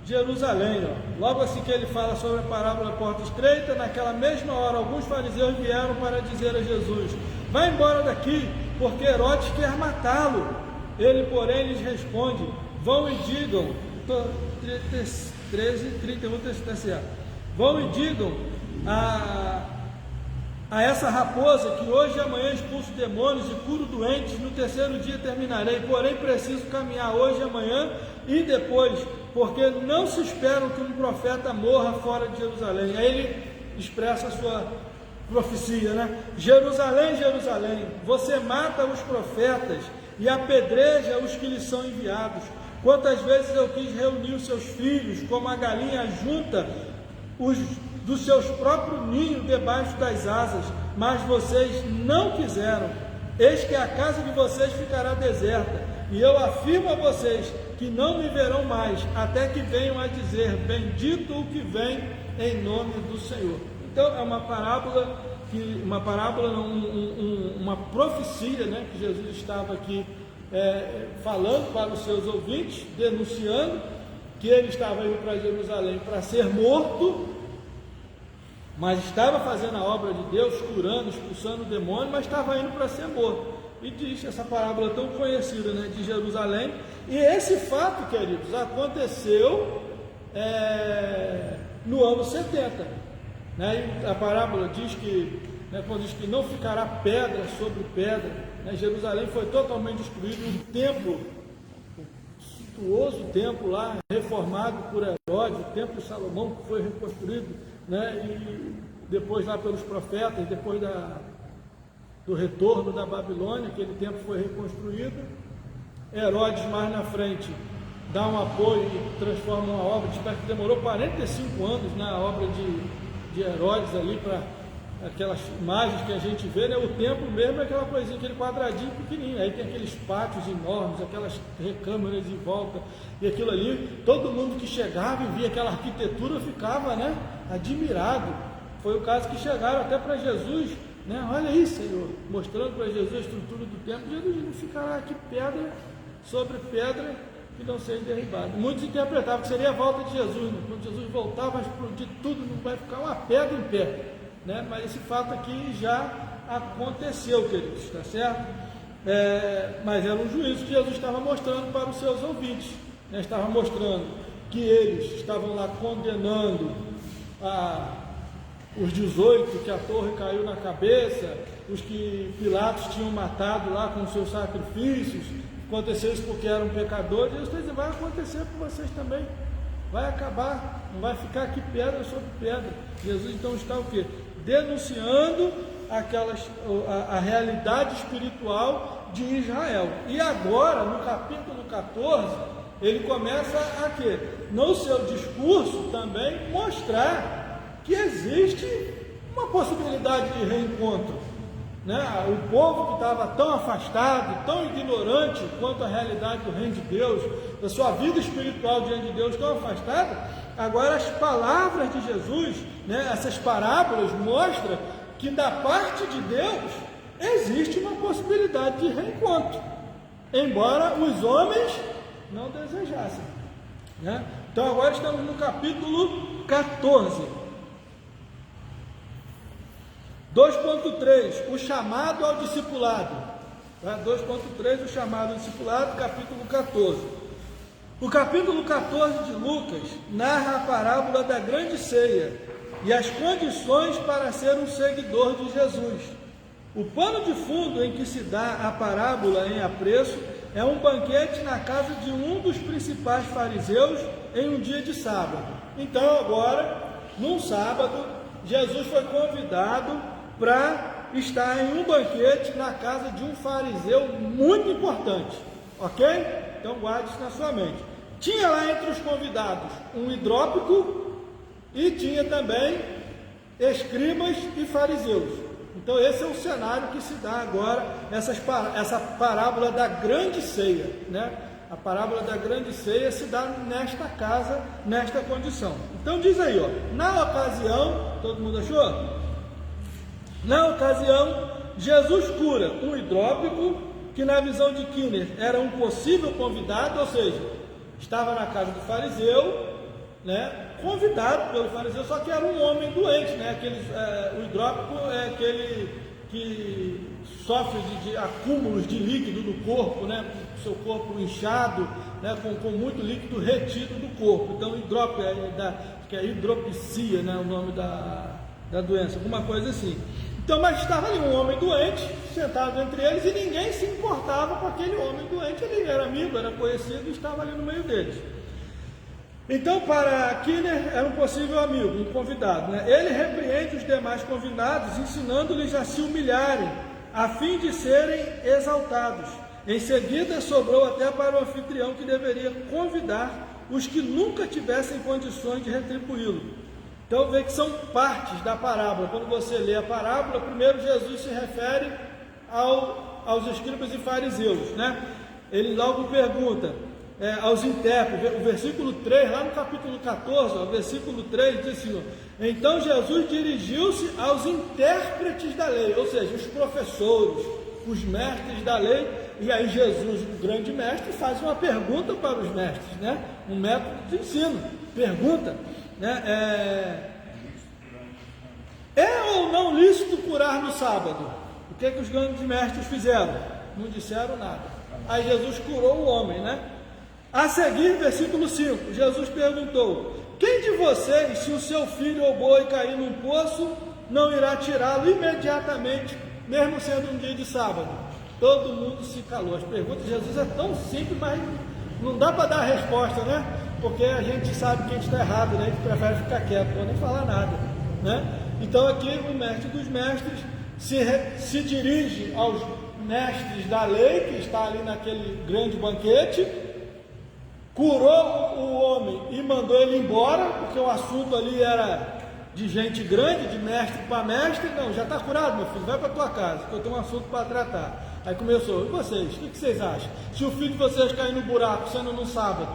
Jerusalém, ó. Logo assim que ele fala sobre a parábola da porta estreita, naquela mesma hora alguns fariseus vieram para dizer a Jesus: vai embora daqui, porque Herodes quer matá-lo. Ele, porém, lhes responde: vão e digam, 13, 31, vão e digam a essa raposa que hoje e amanhã expulso demônios e curo doentes, no terceiro dia terminarei, porém preciso caminhar hoje e amanhã e depois, porque não se espera que um profeta morra fora de Jerusalém. Aí ele expressa a sua profecia, né? Jerusalém, Jerusalém, você mata os profetas e apedreja os que lhes são enviados. Quantas vezes eu quis reunir os seus filhos, como a galinha junta os dos seus próprios ninhos debaixo das asas, mas vocês não quiseram. Eis que a casa de vocês ficará deserta, e eu afirmo a vocês que não me verão mais, até que venham a dizer, bendito o que vem em nome do Senhor. Então é uma parábola, uma profecia, né, que Jesus estava aqui falando para os seus ouvintes, denunciando que ele estava indo para Jerusalém para ser morto, mas estava fazendo a obra de Deus, curando, expulsando o demônio, mas estava indo para ser morto. E diz essa parábola tão conhecida, né, de Jerusalém. E esse fato, queridos, aconteceu no ano 70. Né? E a parábola diz que, né, quando diz que não ficará pedra sobre pedra, né, Jerusalém foi totalmente destruído, um templo, um suntuoso templo lá, reformado por Herodes, o templo de Salomão, que foi reconstruído, né, e depois lá pelos profetas, depois do retorno da Babilônia, aquele templo foi reconstruído. Herodes mais na frente dá um apoio e transforma uma obra, que demorou 45 anos na obra de Herodes ali, para aquelas imagens que a gente vê, né? O templo mesmo é aquela coisinha, aquele quadradinho pequenininho, aí tem aqueles pátios enormes, aquelas recâmaras em volta, e aquilo ali, todo mundo que chegava e via aquela arquitetura ficava, né, admirado. Foi o caso que chegaram até para Jesus, né? Olha aí, Senhor, mostrando para Jesus a estrutura do templo. Jesus não ficará aqui pedra sobre pedra que não seja derribada. Muitos interpretavam que seria a volta de Jesus, né? Quando Jesus voltar vai explodir tudo, não vai ficar uma pedra em pé, né? Mas esse fato aqui já aconteceu, queridos, está certo? Mas era um juízo que Jesus estava mostrando para os seus ouvintes, né? Estava mostrando que eles estavam lá condenando os 18 que a torre caiu na cabeça, os que Pilatos tinham matado lá com seus sacrifícios. Aconteceu isso porque eram pecadores. Jesus está dizendo, vai acontecer com vocês também, vai acabar, não vai ficar aqui pedra sobre pedra. Jesus então está o quê? Denunciando a realidade espiritual de Israel. E agora, no capítulo 14, ele começa a quê? No seu discurso também mostrar que existe uma possibilidade de reencontro, né? O povo que estava tão afastado, tão ignorante quanto à realidade do reino de Deus, da sua vida espiritual diante de Deus, tão afastada, agora as palavras de Jesus, né, essas parábolas mostram que da parte de Deus existe uma possibilidade de reencontro, embora os homens não desejassem, né? Então agora estamos no capítulo 14. 2.3, o chamado ao discipulado. Tá? 2.3, o chamado ao discipulado, capítulo 14. O capítulo 14 de Lucas narra a parábola da grande ceia e as condições para ser um seguidor de Jesus. O pano de fundo em que se dá a parábola em apreço é um banquete na casa de um dos principais fariseus em um dia de sábado. Então agora, num sábado, Jesus foi convidado para estar em um banquete na casa de um fariseu muito importante, ok? Então guarde isso na sua mente. Tinha lá entre os convidados um hidrópico e tinha também escribas e fariseus. Então esse é o cenário que se dá agora, essa parábola da grande ceia, né? A parábola da grande ceia se dá nesta casa, nesta condição. Então diz aí, ó, na ocasião, todo mundo achou? Na ocasião, Jesus cura um hidrópico que na visão de Kinner era um possível convidado, ou seja, estava na casa do fariseu, né, convidado pelo fariseu, só que era um homem doente, né, o hidrópico é aquele que sofre de acúmulos de líquido no corpo, né, seu corpo inchado, né, com muito líquido retido do corpo. Então hidrópico que é hidropisia, né, o nome da doença, alguma coisa assim. Então, mas estava ali um homem doente, sentado entre eles, e ninguém se importava com aquele homem doente. Ele era amigo, era conhecido e estava ali no meio deles. Então, para Kinner, era um possível amigo, um convidado, né? Ele repreende os demais convidados, ensinando-lhes a se humilharem, a fim de serem exaltados. Em seguida, sobrou até para o anfitrião que deveria convidar os que nunca tivessem condições de retribuí-lo. Então, vê que são partes da parábola. Quando você lê a parábola, primeiro Jesus se refere aos escribas e fariseus, né? Ele logo pergunta aos intérpretes, o versículo 3, lá no capítulo 14, o versículo 3 diz assim: então Jesus dirigiu-se aos intérpretes da lei, ou seja, os professores, os mestres da lei, e aí Jesus, o grande mestre, faz uma pergunta para os mestres, né? Um método de ensino, pergunta, né? É ou não lícito curar no sábado? O que os grandes mestres fizeram? Não disseram nada. Aí Jesus curou o homem, né? A seguir, versículo 5, Jesus perguntou: quem de vocês, se o seu filho ou boi cair num poço, não irá tirá-lo imediatamente, mesmo sendo um dia de sábado? Todo mundo se calou. As perguntas de Jesus é tão simples, mas não dá para dar a resposta, né? Porque a gente sabe que a gente está errado, né? A gente prefere ficar quieto, não nem falar nada, né? Então aqui o mestre dos mestres se dirige aos mestres da lei, que está ali naquele grande banquete, curou o homem e mandou ele embora, porque o assunto ali era de gente grande, de mestre para mestre. Não, já está curado, meu filho, vai para tua casa, que eu tenho um assunto para tratar. Aí começou: e vocês, o que vocês acham? Se o filho de vocês cair no buraco, sendo no sábado,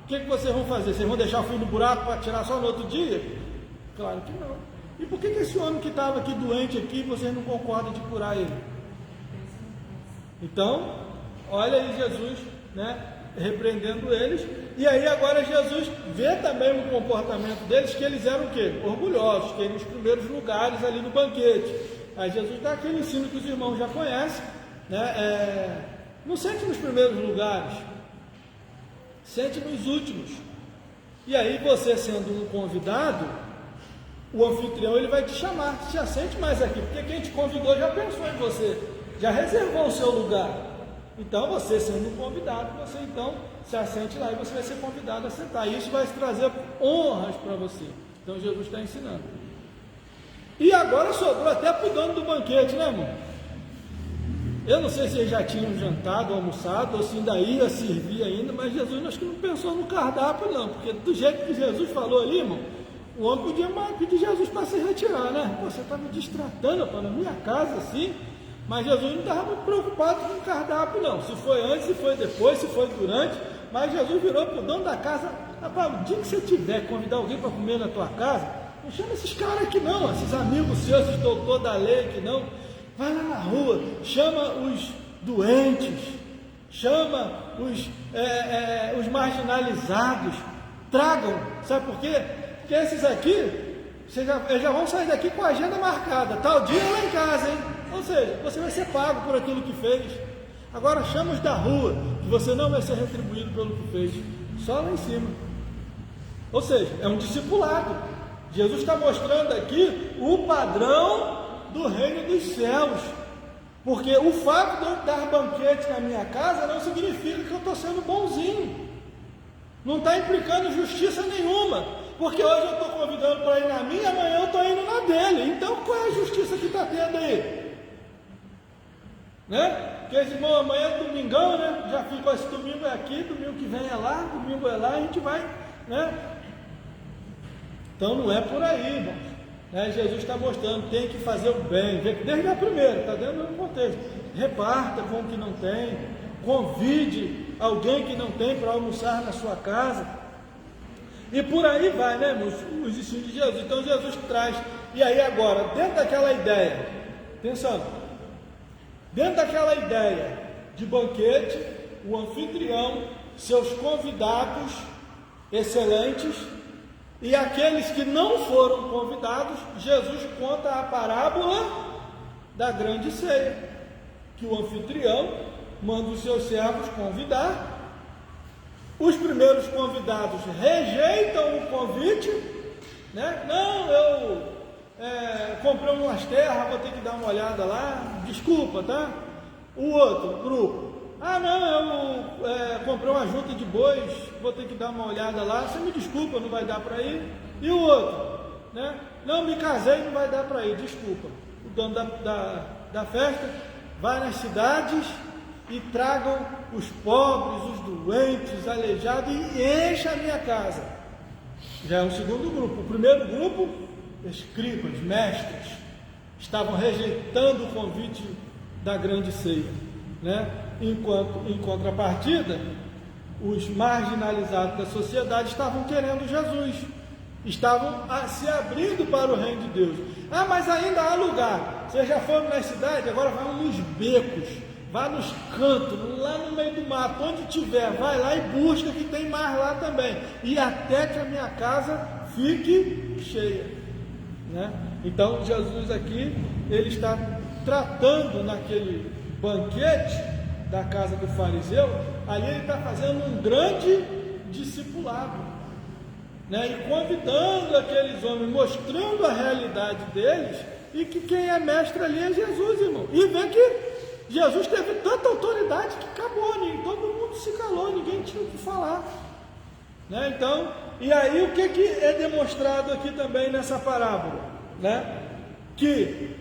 o que vocês vão fazer? Vocês vão deixar o filho no buraco para tirar só no outro dia? Claro que não. E por que esse homem que estava aqui doente aqui, vocês não concordam de curar ele? Então, olha aí Jesus, né, repreendendo eles. E aí agora Jesus vê também o comportamento deles, que eles eram o quê? Orgulhosos, que nos primeiros lugares ali no banquete. Aí Jesus dá aquele ensino que os irmãos já conhecem, né? Não sente nos primeiros lugares, sente nos últimos. E aí você, sendo um convidado, o anfitrião ele vai te chamar: se assente mais aqui, porque quem te convidou já pensou em você, já reservou o seu lugar. Então você, sendo um convidado, você então se assente lá e você vai ser convidado a sentar. Isso vai trazer honras para você. Então Jesus está ensinando. E agora sobrou até para o dono do banquete, né, irmão? Eu não sei se eles já tinham jantado, almoçado, ou se ainda ia servir ainda, mas Jesus acho que não pensou no cardápio não, porque do jeito que Jesus falou ali, irmão, o homem podia pedir Jesus para se retirar, né? Você está me destratando para na minha casa assim. Mas Jesus não estava muito preocupado com o cardápio não, se foi antes, se foi depois, se foi durante. Mas Jesus virou para o dono da casa: rapaz, o dia que você tiver que convidar alguém para comer na tua casa, não chama esses caras aqui não, esses amigos seus, esses doutores da lei aqui não. Vai lá na rua, chama os doentes, chama os marginalizados, tragam. Sabe por quê? Porque esses aqui, eles já vão sair daqui com a agenda marcada, tal dia lá em casa, hein? Ou seja, você vai ser pago por aquilo que fez. Agora chama os da rua, que você não vai ser retribuído pelo que fez, só lá em cima. Ou seja, é um discipulado. Jesus está mostrando aqui o padrão do reino dos céus. Porque o fato de eu dar banquete na minha casa não significa que eu estou sendo bonzinho. Não está implicando justiça nenhuma. Porque hoje eu estou convidando para ir na minha, amanhã eu estou indo na dele. Então qual é a justiça que está tendo aí? Né? Porque esse irmão, amanhã é domingão, né? Já ficou esse domingo é aqui, domingo que vem é lá, domingo é lá, a gente vai, né? Então não é por aí, irmãos. Né? Jesus está mostrando, tem que fazer o bem, desde a primeira, está dentro do contexto. Reparta com o que não tem, convide alguém que não tem para almoçar na sua casa. E por aí vai, né, irmãos? Os ensinos de Jesus. Então Jesus traz, e aí agora, dentro daquela ideia, atenção, dentro daquela ideia de banquete, o anfitrião, seus convidados excelentes e aqueles que não foram convidados, Jesus conta a parábola da grande ceia, que o anfitrião manda os seus servos convidar. Os primeiros convidados rejeitam o convite, né? Não, eu comprei umas terras, vou ter que dar uma olhada lá, desculpa, tá? O outro grupo Ah, não, eu comprei uma junta de bois, vou ter que dar uma olhada lá, você me desculpa, não vai dar para ir. E o outro, né? Não, me casei, não vai dar para ir, desculpa. O dono da festa vai nas cidades e tragam os pobres, os doentes, aleijados e encha a minha casa. Já é um segundo grupo. O primeiro grupo, escribas, mestres, estavam rejeitando o convite da grande ceia, né? Enquanto, em contrapartida, os marginalizados da sociedade estavam querendo Jesus, estavam se abrindo para o reino de Deus. Ah, mas ainda há lugar. Vocês já foram nas cidades, agora vão nos becos, vá nos cantos, lá no meio do mato, onde tiver, vai lá e busca, que tem mais lá também, e até que a minha casa fique cheia, né? Então Jesus aqui, ele está tratando naquele banquete da casa do fariseu, ali ele está fazendo um grande discipulado, né? E convidando aqueles homens, mostrando a realidade deles, e que quem é mestre ali é Jesus, irmão. E vê que Jesus teve tanta autoridade que acabou, todo mundo se calou, ninguém tinha o que falar, né? Então, e aí o que é demonstrado aqui também nessa parábola, né? Que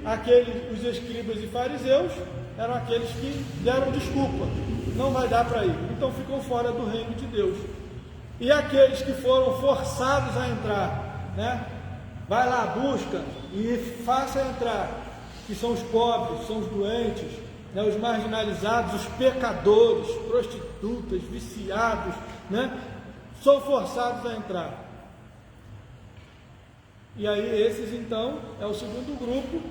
os escribas e fariseus eram aqueles que deram desculpa, não vai dar para ir, então ficam fora do reino de Deus. E aqueles que foram forçados a entrar, né? Vai lá, busca e faça entrar, que são os pobres, são os doentes, né? Os marginalizados, os pecadores, prostitutas, viciados, né? São forçados a entrar. E aí esses então é o segundo grupo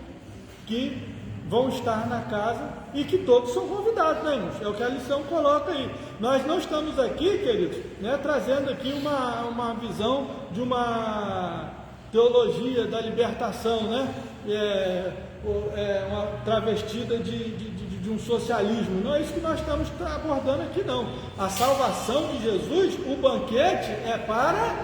que vão estar na casa e que todos são convidados, né, irmãos? É o que a lição coloca aí. Nós não estamos aqui, queridos, né, trazendo aqui uma visão de uma teologia da libertação, né? Uma travestida de um socialismo. Não é isso que nós estamos abordando aqui, não. A salvação de Jesus, o banquete é para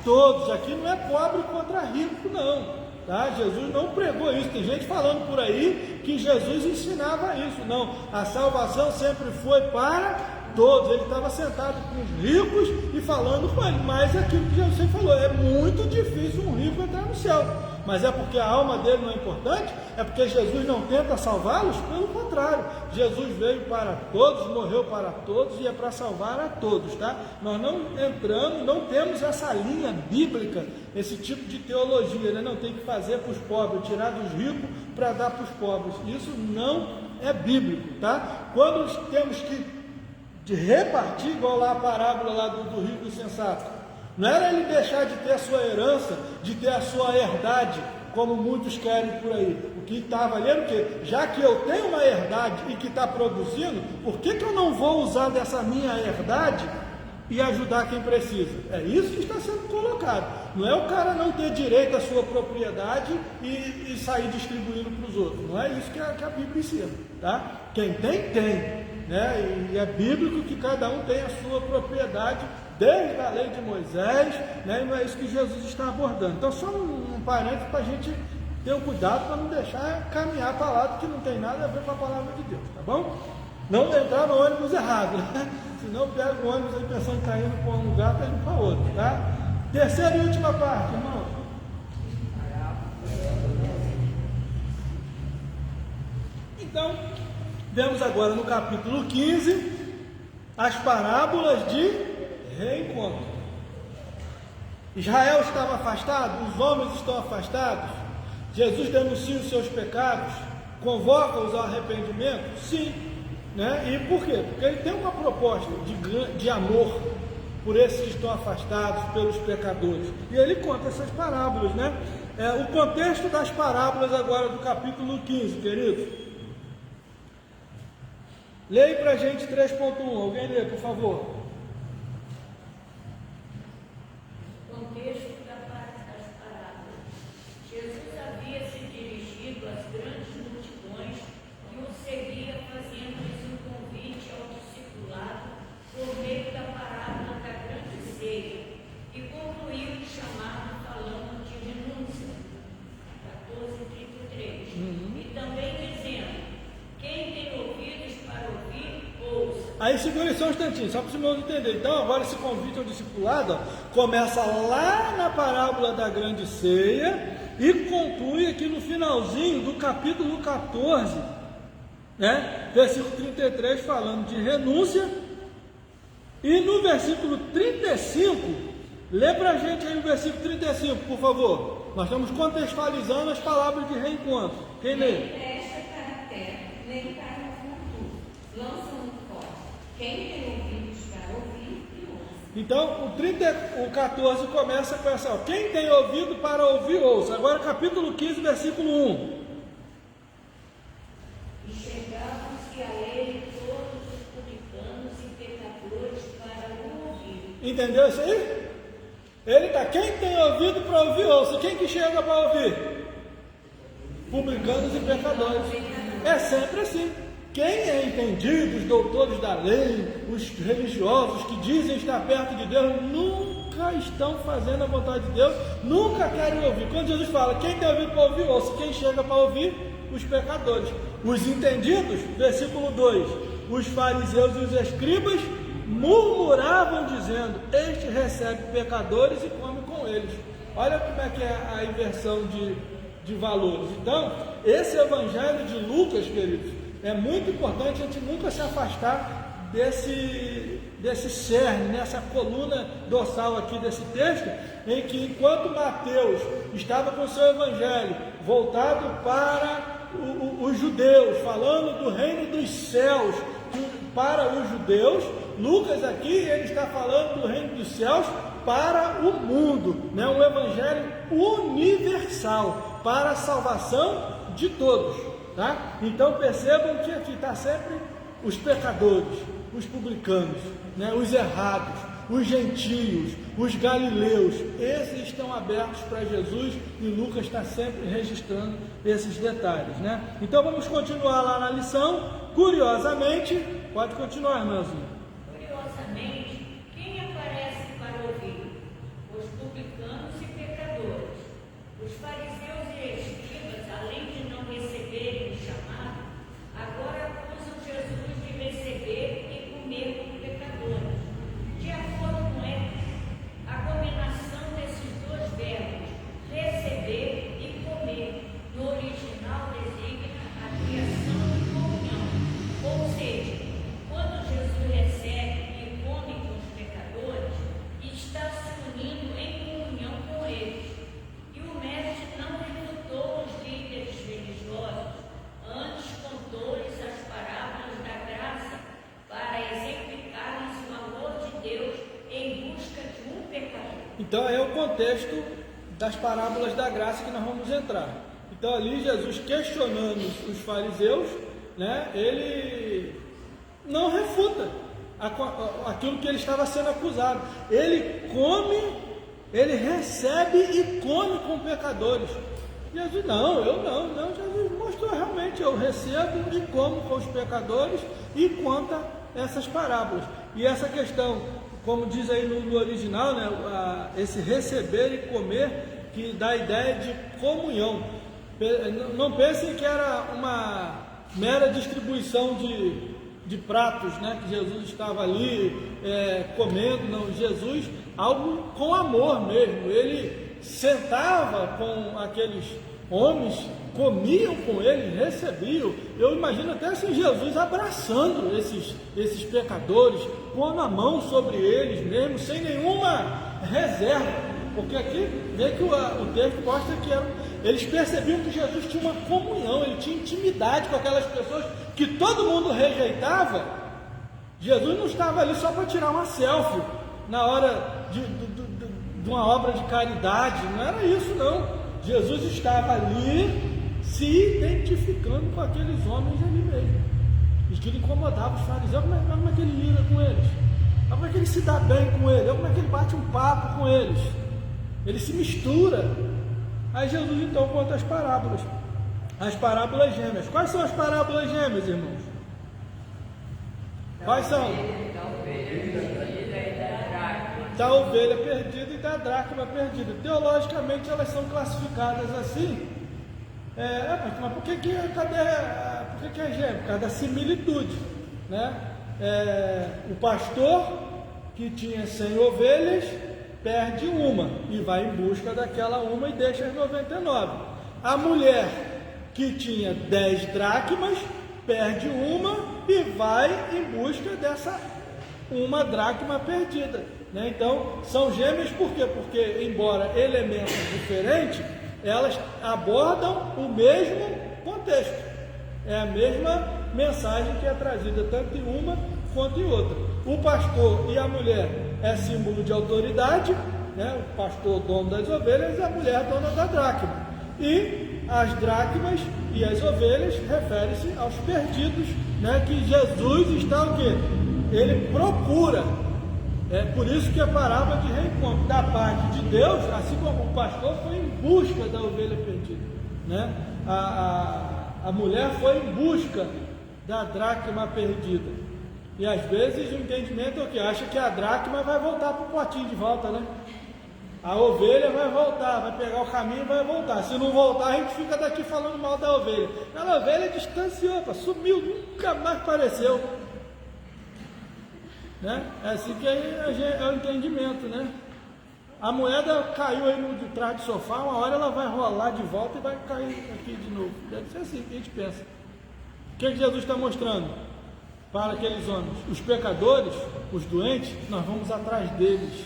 todos. Aqui não é pobre contra rico, não. Tá? Jesus não pregou isso. Tem gente falando por aí que Jesus ensinava isso. Não, a salvação sempre foi para todos. Ele estava sentado com os ricos e falando com ele. Mas aquilo que Jesus sempre falou, é muito difícil um rico entrar no céu. Mas é porque a alma dele não é importante? É porque Jesus não tenta salvá-los? Pelo contrário, Jesus veio para todos, morreu para todos e é para salvar a todos, tá? Nós não entramos, não temos essa linha bíblica, esse tipo de teologia, né? Não tem que fazer para os pobres, tirar dos ricos para dar para os pobres. Isso não é bíblico, tá? Quando temos que repartir, igual lá a parábola lá do rico e sensato, não era ele deixar de ter a sua herança, de ter a sua herdade, como muitos querem por aí. O que estava ali era o quê? Já que eu tenho uma herdade e que está produzindo, por que eu não vou usar dessa minha herdade e ajudar quem precisa? É isso que está sendo colocado. Não é o cara não ter direito à sua propriedade e sair distribuindo para os outros. Não é isso que a Bíblia ensina, tá? Quem tem, né? E é bíblico que cada um tem a sua propriedade, desde a lei de Moisés, né? E não é isso que Jesus está abordando. Então, só um parênteses para a gente ter um cuidado para não deixar caminhar para lá que não tem nada a ver com a palavra de Deus, tá bom? Não entrar no ônibus errado, né? Senão pega o ônibus aí pensando que está indo para um lugar, está indo para outro, tá? Terceira e última parte, irmão. Então, vemos agora no capítulo 15 as parábolas de reencontro. Israel estava afastado, os homens estão afastados. Jesus denuncia os seus pecados, convoca-os ao arrependimento? Sim, né? E por quê? Porque ele tem uma proposta de amor por esses que estão afastados, pelos pecadores. E ele conta essas parábolas, né? O contexto das parábolas agora do capítulo 15, queridos. Leia para a gente 3.1. Alguém lê, por favor. Contexto das parábolas. Jesus havia se dirigido às grandes multidões que o seguia, fazendo-lhes um convite ao discipulado por meio da parábola da grande ceia, e concluiu o chamado falando de renúncia. 14:33. E também dizendo: quem tem ouvidos para ouvir, ouça. Aí segura só um instantinho, só para os irmãos entenderem. Então agora esse convite ao discipulado começa lá na parábola da grande ceia e conclui aqui no finalzinho do capítulo 14, né? Versículo 33, falando de renúncia. E no versículo 35, lê para a gente aí o versículo 35, por favor. Nós estamos contextualizando as palavras de reencontro. Quem lê? Nem presta para a terra, nem para o futuro. Lança muito forte. Quem tem ouvidos para ouvir, que ouça. Então, o 14 começa com essa, ó, quem tem ouvido para ouvir, ouça. Agora, capítulo 15, versículo 1. E chegavam-se a ele todos os publicanos e pecadores para o ouvir. Entendeu isso aí? Ele está, quem tem ouvido para ouvir, ouça. Quem que chega para ouvir? Publicanos e pecadores. É sempre assim. Quem é entendido, os doutores da lei, os religiosos que dizem estar perto de Deus, nunca estão fazendo a vontade de Deus, nunca querem ouvir. Quando Jesus fala, quem tem ouvido para ouvir, ouça. Quem chega para ouvir? Os pecadores. Os entendidos, versículo 2, os fariseus e os escribas murmuravam dizendo, este recebe pecadores e come com eles. Olha como é que é a inversão de valores. Então, esse evangelho de Lucas, queridos, é muito importante a gente nunca se afastar desse cerne, nessa coluna dorsal aqui desse texto, em que enquanto Mateus estava com o seu evangelho voltado para os judeus, falando do reino dos céus para os judeus, Lucas aqui ele está falando do reino dos céus para o mundo, né? Um evangelho universal para a salvação de todos, tá? Então percebam que aqui está sempre os pecadores, os publicanos, né? Os errados, os gentios, os galileus, esses estão abertos para Jesus e Lucas está sempre registrando esses detalhes, né? Então vamos continuar lá na lição. Curiosamente, pode continuar, irmãozinho. Curiosamente, quem aparece para ouvir? Os publicanos e pecadores. Os fariseus e escribas, além de não receberem o chamado, agora acusam Jesus de receber e comer com pecadores. De acordo com eles, a combinação desses dois verbos, receber e comer, no original designa a criação de comunhão. Ou seja, quando Jesus recebe e come com os pecadores, está se unindo em comunhão com eles. E o mestre não refutou os líderes religiosos, antes contou-lhes as parábolas da graça para exemplificar-lhes o amor de Deus em busca de um pecador. Então é o contexto das parábolas da graça que nós vamos entrar. Então ali Jesus questionando os fariseus, né, ele não refuta aquilo que ele estava sendo acusado. Ele come, ele recebe e come com pecadores. Jesus, não, Jesus mostrou realmente, eu recebo e como com os pecadores e conta essas parábolas. E essa questão, como diz aí no original, né, esse receber e comer, que dá a ideia de comunhão. Não pensem que era uma mera distribuição de pratos, né, que Jesus estava ali comendo. Não, Jesus, algo com amor mesmo. Ele sentava com aqueles homens, comiam com eles, recebiam. Eu imagino até assim Jesus abraçando esses pecadores, pondo a mão sobre eles mesmo, sem nenhuma reserva. Porque aqui vê que o texto mostra que eles percebiam que Jesus tinha uma comunhão, ele tinha intimidade com aquelas pessoas que todo mundo rejeitava. Jesus não estava ali só para tirar uma selfie na hora de uma obra de caridade, não era isso não. Jesus estava ali se identificando com aqueles homens ali mesmo. E que ele incomodava os fariseus. Como é que ele lida com eles? Como é que ele se dá bem com eles? Como é que ele bate um papo com eles? Ele se mistura. Aí Jesus então conta as parábolas gêmeas. Quais são as parábolas gêmeas, irmãos? Quais são? Da ovelha perdida e da dracma perdida. Teologicamente elas são classificadas assim. Mas por que é gêmeo? Por causa da similitude, né? o pastor que tinha 100 ovelhas perde uma e vai em busca daquela uma e deixa as 99. A mulher que tinha 10 dracmas perde uma e vai em busca dessa uma dracma perdida, né? Então são gêmeas por quê? Porque embora elementos diferentes, elas abordam o mesmo contexto, é a mesma mensagem que é trazida tanto em uma quanto em outra. O pastor e a mulher é símbolo de autoridade, né? O pastor dono das ovelhas e a mulher dona da dracma. E as dracmas e as ovelhas referem-se aos perdidos, né? Que Jesus está o quê? Ele procura. É por isso que a parábola de reencontro da parte de Deus, assim como o pastor foi em busca da ovelha perdida, né? A mulher foi em busca da dracma perdida. E às vezes o entendimento é o que? Acha que a dracma vai voltar para o potinho de volta, né? A ovelha vai voltar, vai pegar o caminho e vai voltar. Se não voltar, a gente fica daqui falando mal da ovelha. A ovelha distanciou, sumiu, nunca mais apareceu. Né? É assim que é o entendimento, né? A moeda caiu aí de trás do sofá, uma hora ela vai rolar de volta e vai cair aqui de novo. Deve ser assim que a gente pensa. O que Jesus está mostrando para aqueles homens? Os pecadores, os doentes, nós vamos atrás deles.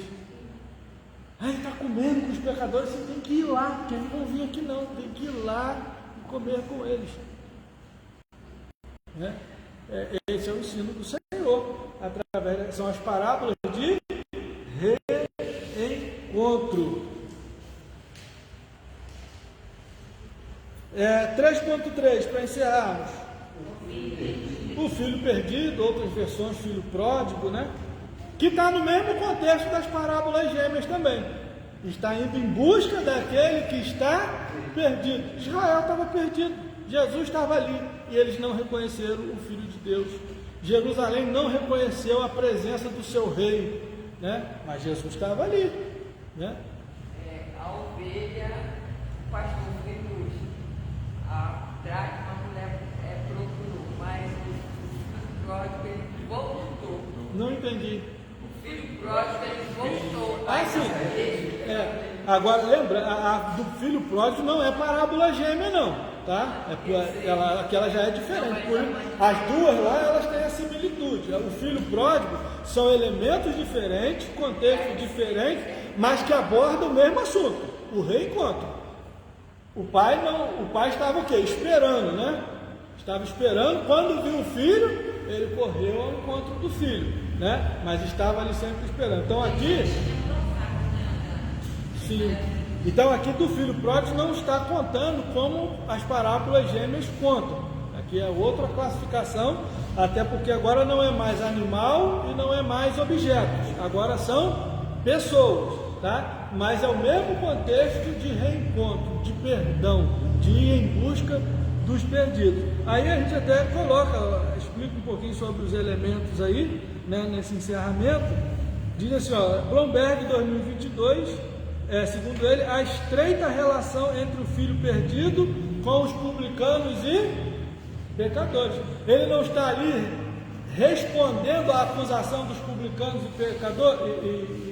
Ele está comendo com os pecadores, você tem que ir lá, porque eles não vêm aqui não, tem que ir lá e comer com eles. Né? Esse é o ensino do Senhor, são as parábolas de reencontro. 3.3, para encerrarmos. O filho perdido, outras versões, filho pródigo, né? Que está no mesmo contexto das parábolas gêmeas também. Está indo em busca daquele que está perdido. Israel estava perdido, Jesus estava ali e eles não reconheceram o Filho de Deus. Jerusalém não reconheceu a presença do seu rei, né? Mas Jesus estava ali, né? A ovelha, o pastor foi em busca. A dracma, a mulher procurou, mas o pródigo ele voltou. Não entendi. O filho pródigo ele voltou. Sim. Agora lembra, a do filho pródigo não é parábola gêmea não, tá? Aquela já é diferente. As duas lá elas têm a similitude. O filho pródigo são elementos diferentes, contextos diferentes, mas que abordam o mesmo assunto, o reencontro. O pai estava o quê? Esperando, né? Estava esperando, quando viu o filho, ele correu ao encontro do filho, né? Mas estava ali sempre esperando. Então aqui, sim. Então aqui do filho pródigo não está contando como as parábolas gêmeas contam. Aqui é outra classificação, até porque agora não é mais animal e não é mais objetos. Agora são pessoas, tá? Mas é o mesmo contexto de reencontro, de perdão, de ir em busca dos perdidos. Aí a gente até explica um pouquinho sobre os elementos aí, né, nesse encerramento. Diz assim, Blomberg 2022, segundo ele, a estreita relação entre o filho perdido com os publicanos e pecadores. Ele não está ali respondendo à acusação dos publicanos e pecadores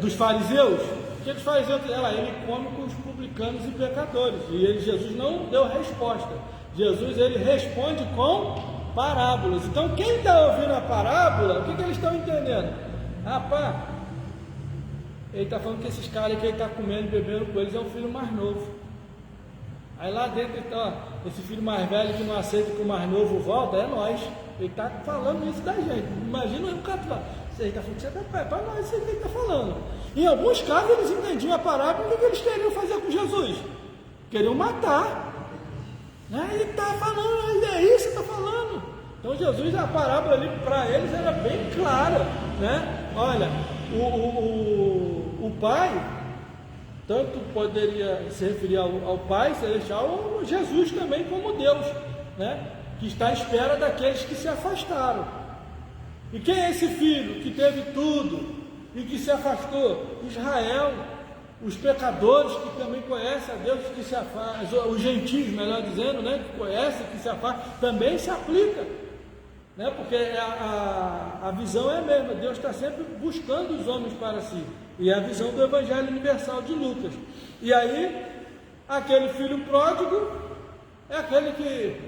dos fariseus. Porque os fariseus, ele come com os publicanos e pecadores, e Jesus não deu resposta. Jesus ele responde com parábolas. Então quem está ouvindo a parábola, o que eles estão entendendo? Rapaz, ele está falando que esses caras que ele está comendo e bebendo com eles é o filho mais novo. Aí lá dentro então, esse filho mais velho que não aceita que o mais novo volta, é nós. Ele está falando isso da gente. Imagina o cara falar, você está falando que você é para nós, isso que ele está falando. Em alguns casos eles entendiam a parábola, o que eles queriam fazer com Jesus? Queriam matar. Ele está falando, é isso que está falando. Então Jesus, a parábola ali para eles era bem clara, né? Olha, o Pai, tanto poderia se referir ao Pai Celestial, ou Jesus também como Deus, né? Que está à espera daqueles que se afastaram. E quem é esse filho que teve tudo e que se afastou? Israel, os pecadores que também conhecem a Deus, que se afastam, os gentios, melhor dizendo, né? Que conhecem, que se afastam, também se aplica. né? Porque a visão é a mesma, Deus está sempre buscando os homens para si, e é a visão do Evangelho Universal de Lucas. E aí, aquele filho pródigo é aquele que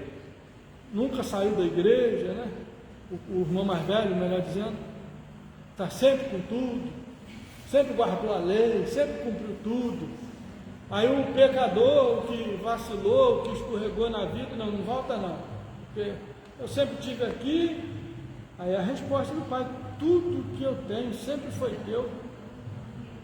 nunca saiu da igreja, né? O irmão mais velho, melhor dizendo, está sempre com tudo, sempre guardou a lei, sempre cumpriu tudo. Aí o pecador, o que vacilou, o que escorregou na vida, não volta não, porque eu sempre estive aqui. Aí a resposta do pai: tudo que eu tenho sempre foi teu.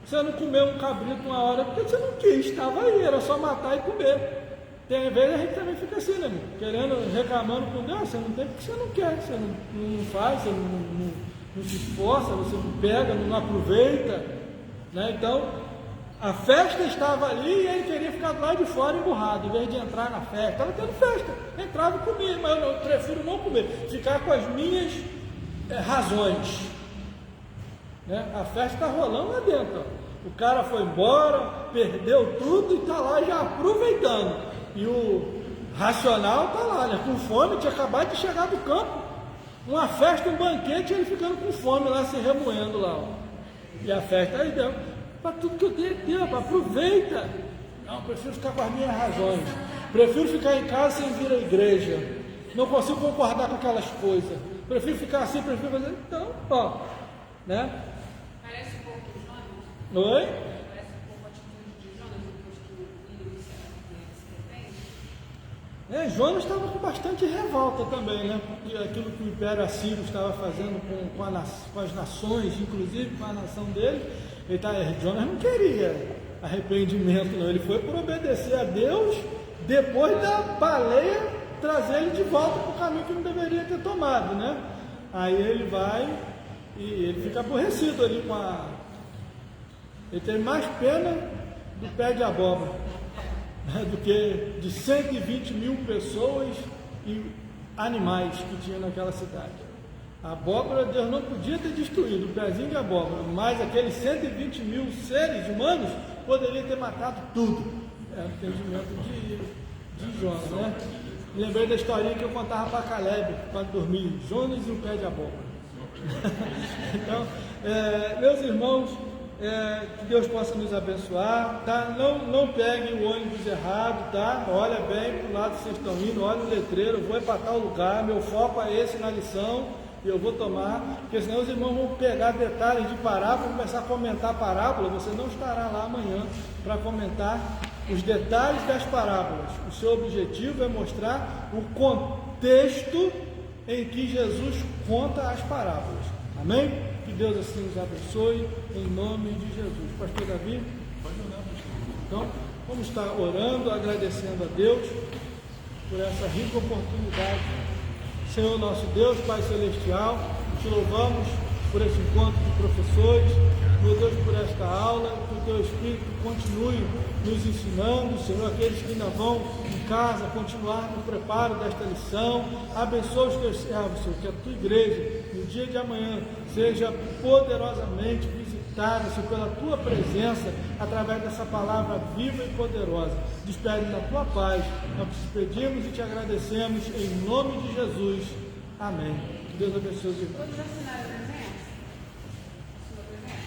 Você não comeu um cabrito uma hora porque você não quis, estava aí, era só matar e comer. Tem vezes a gente também fica assim, né, amigo? Querendo, reclamando com Deus, você não tem porque você não quer, você não faz, você não se esforça, você não pega, não aproveita, né? Então, a festa estava ali e ele queria ficar lá de fora emburrado, em vez de entrar na festa. Estava tendo festa, entrava e comia, mas eu prefiro não comer, ficar com as minhas razões, né? A festa está rolando lá dentro, ó. O cara foi embora, perdeu tudo e está lá já aproveitando. E o racional está lá, né? Com fome, tinha acabado de chegar do campo, uma festa, um banquete, ele ficando com fome lá, se remoendo lá, ó. E a festa aí deu, para tudo que eu tenho tempo, aproveita. Não, prefiro ficar com as minhas razões, prefiro ficar em casa sem vir à igreja, não consigo concordar com aquelas coisas, prefiro ficar assim, prefiro fazer, então, ó, né? Parece um pouco de Jonas. Oi? Parece um pouco a atitude de Jonas, depois que o filho se arrepende. Jonas estava com bastante revolta também, né? Porque aquilo que o Império Assírio estava fazendo com as nações, inclusive com a nação dele, Jonas não queria arrependimento, não. Ele foi por obedecer a Deus, depois da baleia trazer ele de volta para o caminho que não deveria ter tomado, né? Aí ele vai e ele fica aborrecido ali com a... Ele tem mais pena do pé de abóbora, né, do que de 120 mil pessoas e animais que tinha naquela cidade. A abóbora, Deus não podia ter destruído o pezinho de abóbora, mas aqueles 120 mil seres humanos poderia ter matado tudo. É o entendimento de Jonas, né? Lembrei da historinha que eu contava para Caleb quando dormia, Jonas e o pé de abóbora. Então, meus irmãos, que Deus possa nos abençoar, tá? Não peguem o ônibus errado, tá? Olha bem para o lado que vocês estão indo, olha o letreiro, vou para tal lugar, meu foco é esse na lição, e eu vou tomar, porque senão os irmãos vão pegar detalhes de parábola, começar a comentar a parábola, você não estará lá amanhã para comentar os detalhes das parábolas. O seu objetivo é mostrar o contexto em que Jesus conta as parábolas. Amém? Que Deus assim nos abençoe, em nome de Jesus. Pastor Davi, pode orar, pastor. Então, vamos estar orando, agradecendo a Deus por essa rica oportunidade. Senhor nosso Deus, Pai Celestial, te louvamos por esse encontro de professores, meu Deus, por esta aula, que o Teu Espírito continue nos ensinando, Senhor, aqueles que ainda vão em casa continuar no preparo desta lição. Abençoa os Teus servos, Senhor, que a Tua igreja, no dia de amanhã, seja poderosamente visitada, Senhor, pela Tua presença, através dessa palavra viva e poderosa. Despede na Tua paz, nós te pedimos e te agradecemos, em nome de Jesus. Amém. Que Deus abençoe os irmãos. Todos assinaram o presente? Sua presente?